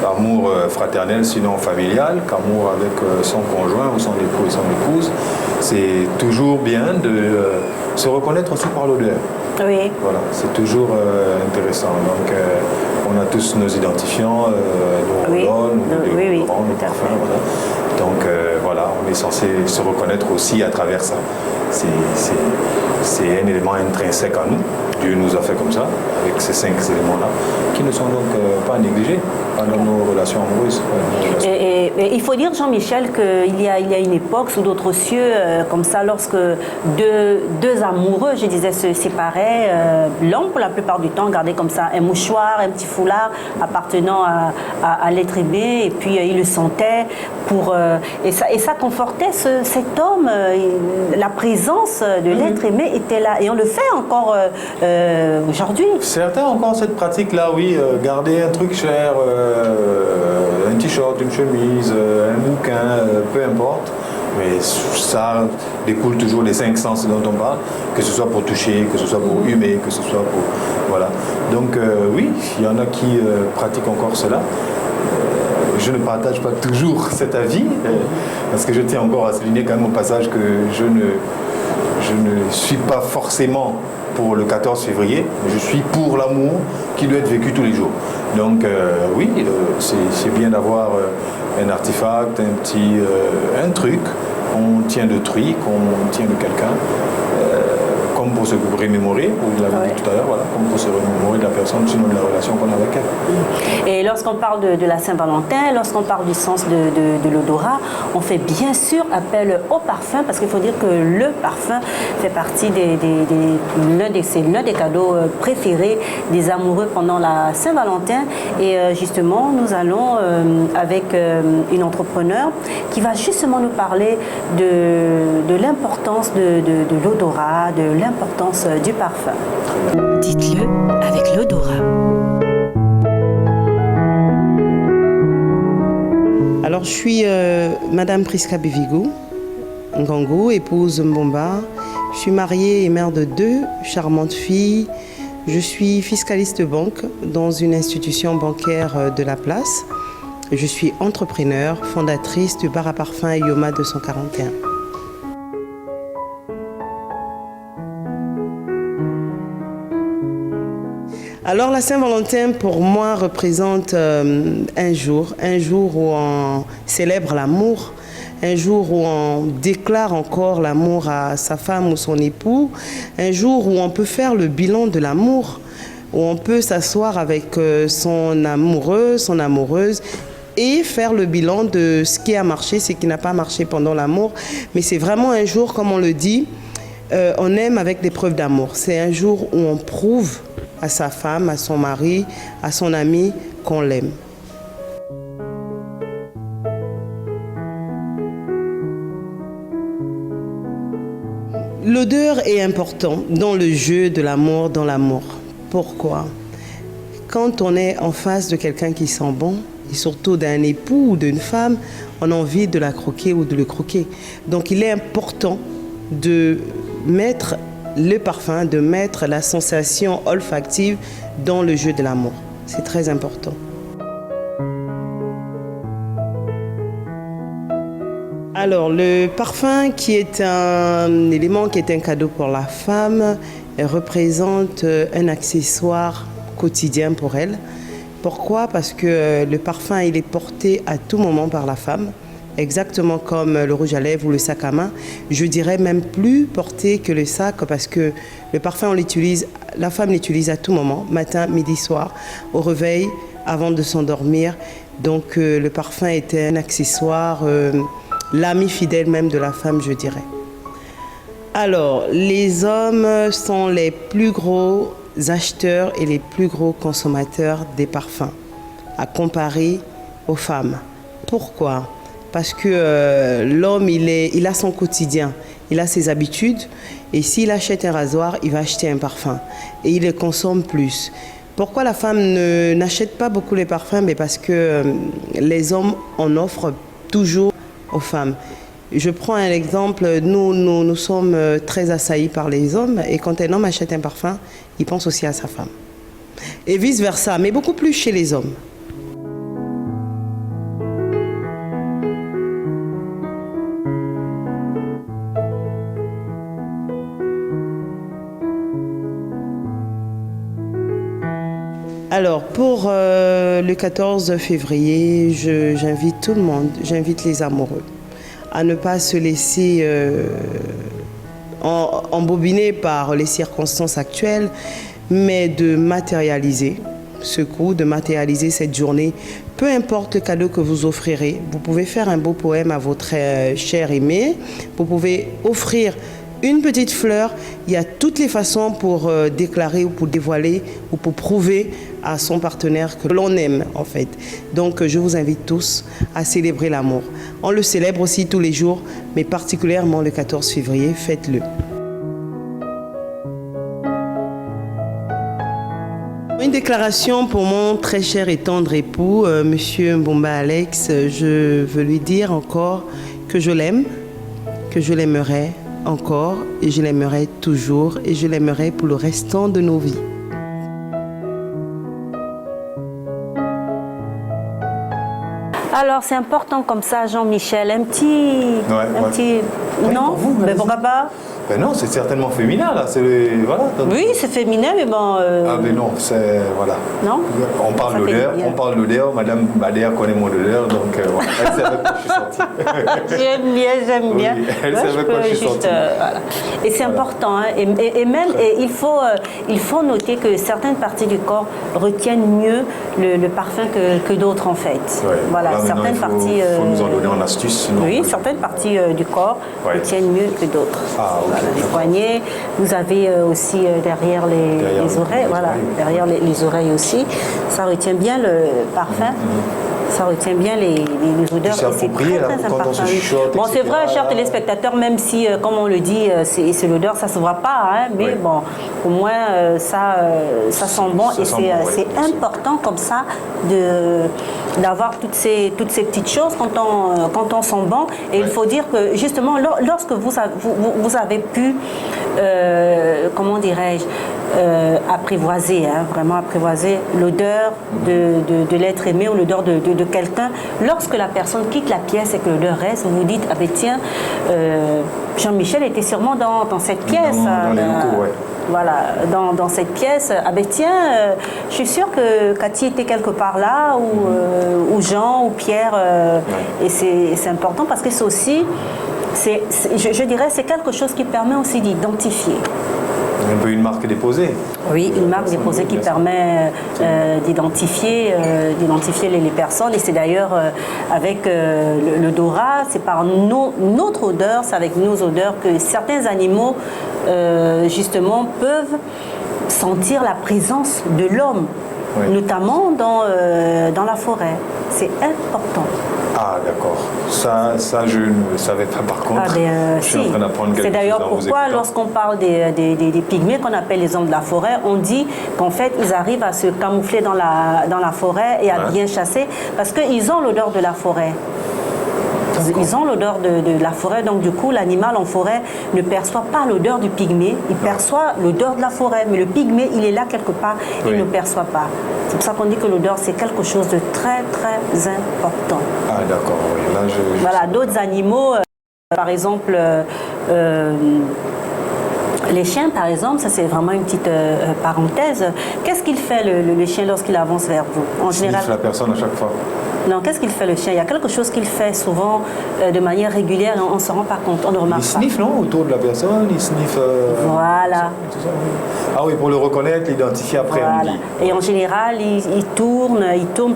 amour fraternel, sinon familial, qu'amour avec son conjoint ou son époux et son épouse. C'est toujours bien de se reconnaître aussi par l'odeur. Oui. Voilà, c'est toujours intéressant. Donc, on a tous nos identifiants, nos rôles, nos déodorants, nos parfums. Voilà. Donc, voilà, on est censé se reconnaître aussi à travers ça. C'est un élément intrinsèque à nous. Dieu nous a fait comme ça, avec ces 5 éléments-là, qui ne sont donc pas négligés dans nos relations amoureuses. Et il faut dire, Jean-Michel, qu'il y a une époque sous d'autres cieux, comme ça, lorsque deux amoureux, je disais, se séparaient, l'homme, pour la plupart du temps, gardait comme ça un mouchoir, un petit foulard appartenant à l'être aimé, et puis il le sentait, et ça confortait cet homme. La présence de l'être aimé était là, et on le fait encore aujourd'hui. Certains ont encore cette pratique-là, oui, garder un truc cher, un t-shirt, une chemise, un bouquin, peu importe. Mais ça découle toujours des 5 sens dont on parle, que ce soit pour toucher, que ce soit pour humer, que ce soit pour... Voilà. Donc oui, il y en a qui pratiquent encore cela. Je ne partage pas toujours cet avis, parce que je tiens encore à souligner quand même au passage que je ne suis pas forcément pour le 14 février, mais je suis pour l'amour qui doit être vécu tous les jours. Donc oui, c'est bien d'avoir un artefact, un truc qu'on tient d'autrui, qu'on tient de quelqu'un, comme pour se remémorer, vous l'avez dit tout à l'heure, voilà, comme pour se remémorer de la personne, sinon de la relation qu'on a avec elle. Et lorsqu'on parle de la Saint-Valentin, lorsqu'on parle du sens de l'odorat, on fait bien sûr appel au parfum, parce qu'il faut dire que le parfum fait partie l'un des cadeaux préférés des amoureux pendant la Saint-Valentin. Et justement, nous allons avec une entrepreneure qui va justement nous parler de l'importance de l'odorat, de l'importance du parfum. Dites-le avec l'odorat. Alors Alors, je suis Madame Priska Bivigou Ngangou, épouse Mbomba. Je suis mariée et mère de 2 charmantes filles. Je suis fiscaliste banque dans une institution bancaire de la place. Je suis entrepreneur, fondatrice du bar à parfum Yoma 241. Alors la Saint-Valentin pour moi représente un jour où on célèbre l'amour, un jour où on déclare encore l'amour à sa femme ou son époux, un jour où on peut faire le bilan de l'amour, où on peut s'asseoir avec son amoureux, son amoureuse et faire le bilan de ce qui a marché, ce qui n'a pas marché pendant l'amour. Mais c'est vraiment un jour, comme on le dit, on aime avec des preuves d'amour. C'est un jour où on prouve à sa femme, à son mari, à son ami qu'on l'aime. L'odeur est importante dans le jeu de l'amour, dans l'amour. Pourquoi? Quand on est en face de quelqu'un qui sent bon, et surtout d'un époux ou d'une femme, on a envie de la croquer ou de le croquer. Donc il est important de mettre le parfum, de mettre la sensation olfactive dans le jeu de l'amour. C'est très important. Alors, le parfum qui est un élément, qui est un cadeau pour la femme, représente un accessoire quotidien pour elle. Pourquoi? Parce que le parfum, il est porté à tout moment par la femme. Exactement comme le rouge à lèvres ou le sac à main. Je dirais même plus porté que le sac parce que le parfum, on l'utilise, la femme l'utilise à tout moment, matin, midi, soir, au réveil, avant de s'endormir. Donc le parfum est un accessoire, l'ami fidèle même de la femme, je dirais. Alors, les hommes sont les plus gros acheteurs et les plus gros consommateurs des parfums, à comparer aux femmes. Pourquoi? Parce que l'homme, il a son quotidien, il a ses habitudes. Et s'il achète un rasoir, il va acheter un parfum. Et il les consomme plus. Pourquoi la femme n'achète pas beaucoup les parfums? Mais parce que les hommes en offrent toujours aux femmes. Je prends un exemple, nous sommes très assaillis par les hommes. Et quand un homme achète un parfum, il pense aussi à sa femme. Et vice-versa, mais beaucoup plus chez les hommes. Alors, pour le 14 février, j'invite tout le monde, j'invite les amoureux à ne pas se laisser embobiner par les circonstances actuelles, mais de matérialiser ce coup, de matérialiser cette journée. Peu importe le cadeau que vous offrirez, vous pouvez faire un beau poème à votre cher aimé, vous pouvez offrir une petite fleur. Il y a toutes les façons pour déclarer ou pour dévoiler ou pour prouver à son partenaire que l'on aime en fait. Donc je vous invite tous à célébrer l'amour. On le célèbre aussi tous les jours, mais particulièrement le 14 février, faites-le. Une déclaration pour mon très cher et tendre époux, Monsieur Mbomba Alex. Je veux lui dire encore que je l'aime, que je l'aimerai encore et je l'aimerai toujours et je l'aimerai pour le restant de nos vies. Alors c'est important comme ça, Jean-Michel, un petit... Non, mais pourquoi pas? Ben non, c'est certainement féminin là. Voilà, oui, c'est féminin, mais bon. Ah mais non, c'est voilà. Non. On parle d'odeur. Madame Badea connaît mon odeur, donc voilà. Elle savait quand je suis sortie. J'aime bien. Oui, elle savait quand je suis sortie. Voilà. Et c'est important, hein, et même il faut noter que certaines parties du corps retiennent mieux le parfum que d'autres en fait. Ouais. Voilà, là, certaines parties. Il faut nous en donner en astuce. Oui, certaines parties du corps retiennent mieux que d'autres. Ah, okay. Voilà, les poignets, vous avez aussi derrière les oreilles, voilà, derrière les oreilles aussi, ça retient bien le parfum. Ça retient bien les odeurs. C'est approprié très quand important. on se chuchote. Bon, c'est vrai, chers téléspectateurs, même si, comme on le dit, c'est l'odeur, ça ne se voit pas, hein, mais bon, au moins, ça sent bon. Et c'est important comme ça d'avoir toutes ces petites choses quand on sent bon. Et il faut dire que, justement, lorsque vous avez pu, comment dirais-je, apprivoiser, hein, vraiment apprivoiser l'odeur de l'être aimé ou l'odeur de quelqu'un. Lorsque la personne quitte la pièce et que l'odeur reste, vous vous dites, ah ben tiens, Jean-Michel était sûrement dans cette pièce. Dans les locaux, ouais. Voilà, dans cette pièce, ah ben tiens, je suis sûre que Cathy était quelque part là, ou Jean, ou Pierre, et c'est important parce que c'est aussi, je dirais, c'est quelque chose qui permet aussi d'identifier. Un peu une marque déposée. Oui, une marque déposée qui permet d'identifier les personnes. Et c'est d'ailleurs avec l'odorat, c'est par notre odeur, c'est avec nos odeurs que certains animaux, justement, peuvent sentir la présence de l'homme, notamment dans la forêt. C'est important. Ah, d'accord. Ça, je ne savais pas par contre. Je suis en train d'apprendre quelque chose. C'est d'ailleurs pourquoi, lorsqu'on parle des pygmées qu'on appelle les hommes de la forêt, on dit qu'en fait, ils arrivent à se camoufler dans la forêt et à bien chasser parce qu'ils ont l'odeur de la forêt. Ils ont l'odeur de la forêt, donc du coup, l'animal en forêt ne perçoit pas l'odeur du pygmée, il perçoit l'odeur de la forêt, mais le pygmée, il est là quelque part, il ne perçoit pas. C'est pour ça qu'on dit que l'odeur, c'est quelque chose de très, très important. Ah, d'accord, oui. Là, voilà, d'autres animaux, par exemple, les chiens, par exemple, ça c'est vraiment une petite parenthèse. Qu'est-ce qu'il fait le chien lorsqu'il avance vers vous? En général, sniffe la personne à chaque fois. Non, qu'est-ce qu'il fait le chien? Il y a quelque chose qu'il fait souvent de manière régulière et on ne se rend pas compte, on ne remarque pas. Il sniffe, non? Autour de la personne, il sniffe... Voilà. Tout ça, oui. Ah oui, pour le reconnaître, l'identifier après, on dit. Et en général, il tourne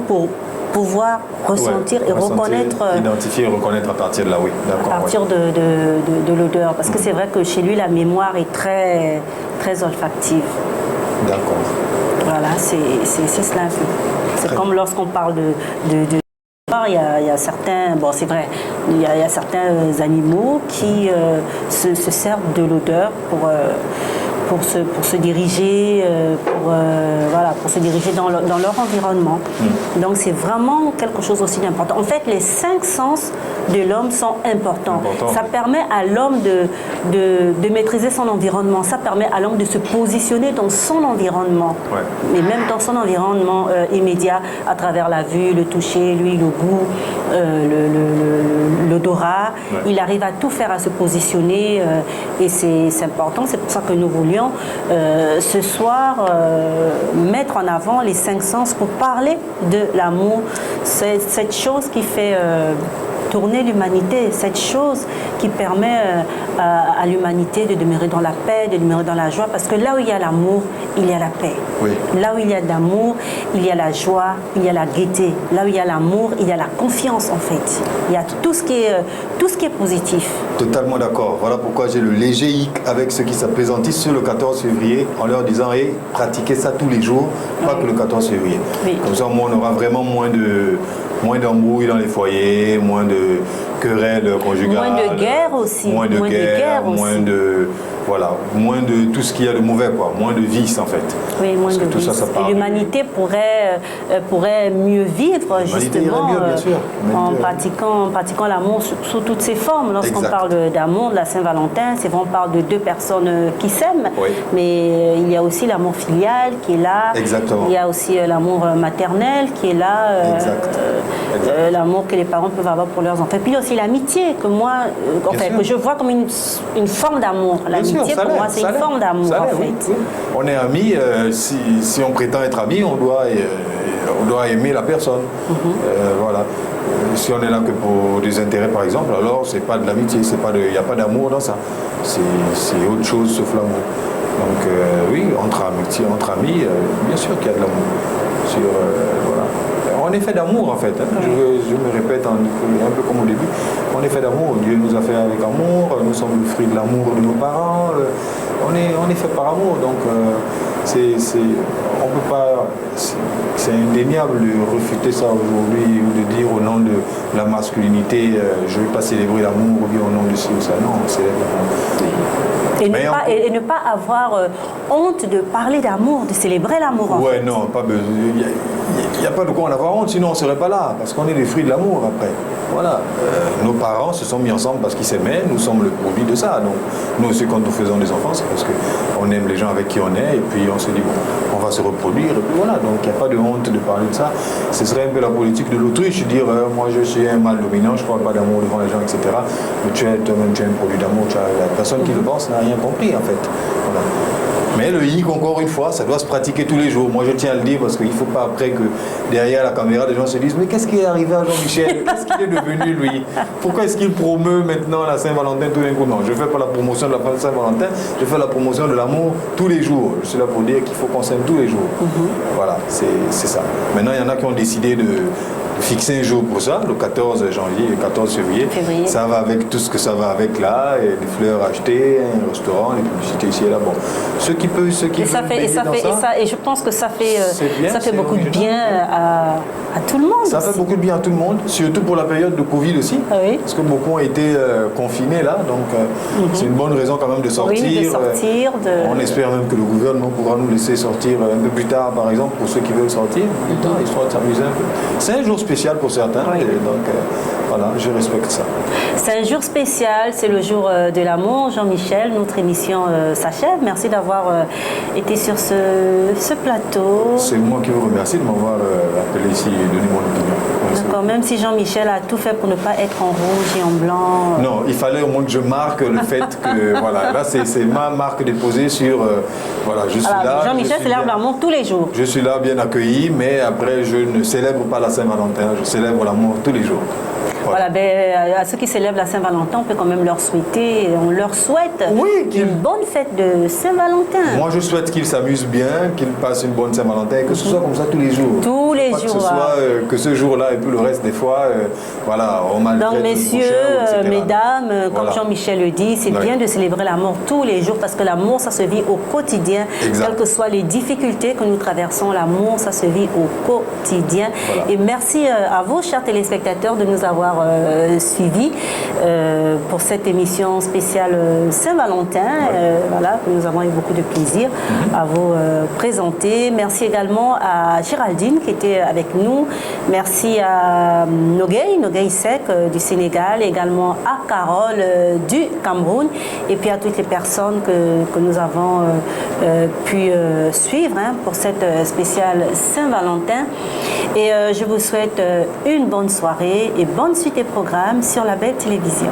pour pouvoir ressentir et reconnaître... Identifier et reconnaître à partir de là, oui. À partir de l'odeur. Parce que c'est vrai que chez lui, la mémoire est très, très olfactive. D'accord. Voilà, c'est cela. C'est comme lorsqu'on parle de il y a certains, bon c'est vrai, il y a certains animaux qui se servent de l'odeur pour se diriger, pour se diriger dans leur environnement. Donc c'est vraiment quelque chose aussi d'important. En fait, les 5 sens de l'homme sont importants. Ça permet à l'homme de maîtriser son environnement. Ça permet à l'homme de se positionner dans son environnement. Mais même dans son environnement immédiat, à travers la vue, le toucher, le goût, l'odorat. Il arrive à tout faire, à se positionner et c'est important. C'est pour ça que nous voulions ce soir mettre en avant les 5 sens pour parler de l'amour, cette chose qui fait tourner l'humanité, cette chose qui permet à l'humanité de demeurer dans la paix, de demeurer dans la joie, parce que là où il y a l'amour, il y a la paix. Là où il y a de l'amour, il y a la joie, il y a la gaieté. Là où il y a l'amour, il y a la confiance en fait. Il y a tout ce qui est positif. Totalement d'accord. Voilà pourquoi j'ai le léger hic avec ceux qui s'apprésentent sur le 14 février en leur disant hey, pratiquez ça tous les jours, pas que le 14 février. Comme ça, on aura vraiment moins d'embrouilles dans les foyers, moins de querelles conjugales. Moins de guerre aussi. Moins de guerre, moins de tout ce qu'il y a de mauvais, quoi. Moins de vices en fait. Oui, moins de vices. Et l'humanité pourrait mieux vivre justement en pratiquant l'amour sous toutes ses formes. Lorsqu'on parle d'amour, de la Saint-Valentin, c'est vrai, on parle de 2 personnes qui s'aiment, mais il y a aussi l'amour filial qui est là. Exactement. Il y a aussi l'amour maternel qui est là. L'amour que les parents peuvent avoir pour leurs enfants. Et puis il y a aussi l'amitié que moi, que je vois comme une forme d'amour. L'amitié pour moi, c'est une forme d'amour en fait. On est amis, si on prétend être amis, on doit aimer la personne. Voilà. Si on est là que pour des intérêts par exemple, alors c'est pas de l'amitié, il n'y a pas d'amour dans ça. C'est autre chose sauf l'amour. Donc oui, entre amis, bien sûr qu'il y a de l'amour. Voilà. On est fait d'amour en fait. Je me répète un peu comme au début. On est fait d'amour. Dieu nous a fait avec amour. Nous sommes le fruit de l'amour de nos parents. On est fait par amour. Donc On peut pas, c'est indéniable de refuter ça aujourd'hui ou de dire au nom de la masculinité, je ne vais pas célébrer l'amour ou bien au nom de ci ou ça. Non, on célèbre l'amour. Et ne pas avoir honte de parler d'amour, de célébrer l'amour. Ouais, non, pas besoin. Il n'y a pas de quoi en avoir honte, sinon on ne serait pas là, parce qu'on est les fruits de l'amour après. Voilà. Nos parents se sont mis ensemble parce qu'ils s'aimaient, nous sommes le produit de ça. Donc, nous aussi, quand nous faisons des enfants, c'est parce qu'on aime les gens avec qui on est, et puis on se dit, bon, on va se reproduire, et puis voilà. Donc, il n'y a pas de honte de parler de ça. Ce serait un peu la politique de l'autruche, dire, moi je suis un mâle dominant, je ne parle pas d'amour devant les gens, etc. Mais toi-même, tu es un produit d'amour, la personne qui le pense n'a rien compris, en fait. Voilà. Mais le hic, encore une fois, ça doit se pratiquer tous les jours. Moi, je tiens à le dire parce qu'il ne faut pas après que derrière la caméra, les gens se disent « Mais qu'est-ce qui est arrivé à Jean-Michel? Qu'est-ce qu'il est devenu, lui? Pourquoi est-ce qu'il promeut maintenant la Saint-Valentin tout d'un coup ?» Non, je ne fais pas la promotion de la Saint-Valentin, je fais la promotion de l'amour tous les jours. Je suis là pour dire qu'il faut qu'on s'aime tous les jours. Voilà, c'est ça. Maintenant, il y en a qui ont décidé de fixer un jour pour ça, le 14 janvier, le 14 février. Ça va avec tout ce que ça va avec là, et des fleurs achetées, un restaurant, les publicités ici et là. Bon, ceux qui peuvent, ceux qui et je pense que ça fait beaucoup de bien à tout le monde. Ça fait beaucoup de bien à tout le monde, surtout pour la période de Covid aussi, parce que beaucoup ont été confinés là, donc c'est une bonne raison quand même de sortir. Oui, de sortir. On espère même que le gouvernement pourra nous laisser sortir un peu plus tard, par exemple, pour ceux qui veulent sortir, histoire de s'amuser un peu. C'est un jour spécial pour certains, et donc voilà, je respecte ça. C'est un jour spécial, c'est le jour de l'amour. Jean-Michel, notre émission s'achève. Merci d'avoir été sur ce plateau. C'est moi qui vous remercie de m'avoir appelé ici et donné mon opinion. D'accord, même si Jean-Michel a tout fait pour ne pas être en rouge et en blanc. Non, il fallait au moins que je marque le fait que, voilà, là c'est ma marque déposée sur, voilà, je suis là. Jean-Michel célèbre l'amour tous les jours. Je suis là bien accueilli, mais après je ne célèbre pas la Saint-Valentin, je célèbre l'amour tous les jours. Voilà, à ceux qui célèbrent la Saint-Valentin, on peut quand même leur souhaiter, on leur souhaite une bonne fête de Saint-Valentin. Moi, je souhaite qu'ils s'amusent bien, qu'ils passent une bonne Saint-Valentin, que ce soit comme ça tous les jours. Tous les jours. Que ce soit que ce jour-là et puis le reste des fois, voilà, on maltraite. Donc, messieurs, mesdames, comme Jean-Michel le dit, c'est bien de célébrer l'amour tous les jours parce que l'amour, ça se vit au quotidien. Quelles que soient les difficultés que nous traversons, l'amour, ça se vit au quotidien. Et merci à vous, chers téléspectateurs, de nous avoir suivi pour cette émission spéciale Saint-Valentin. Voilà, que nous avons eu beaucoup de plaisir à vous présenter. Merci également à Géraldine qui était avec nous. Merci à Nogueï Sek du Sénégal, également à Carole du Cameroun, et puis à toutes les personnes que nous avons pu suivre pour cette spéciale Saint-Valentin. Et je vous souhaite une bonne soirée et bonne suite des programmes sur la Belle Télévision.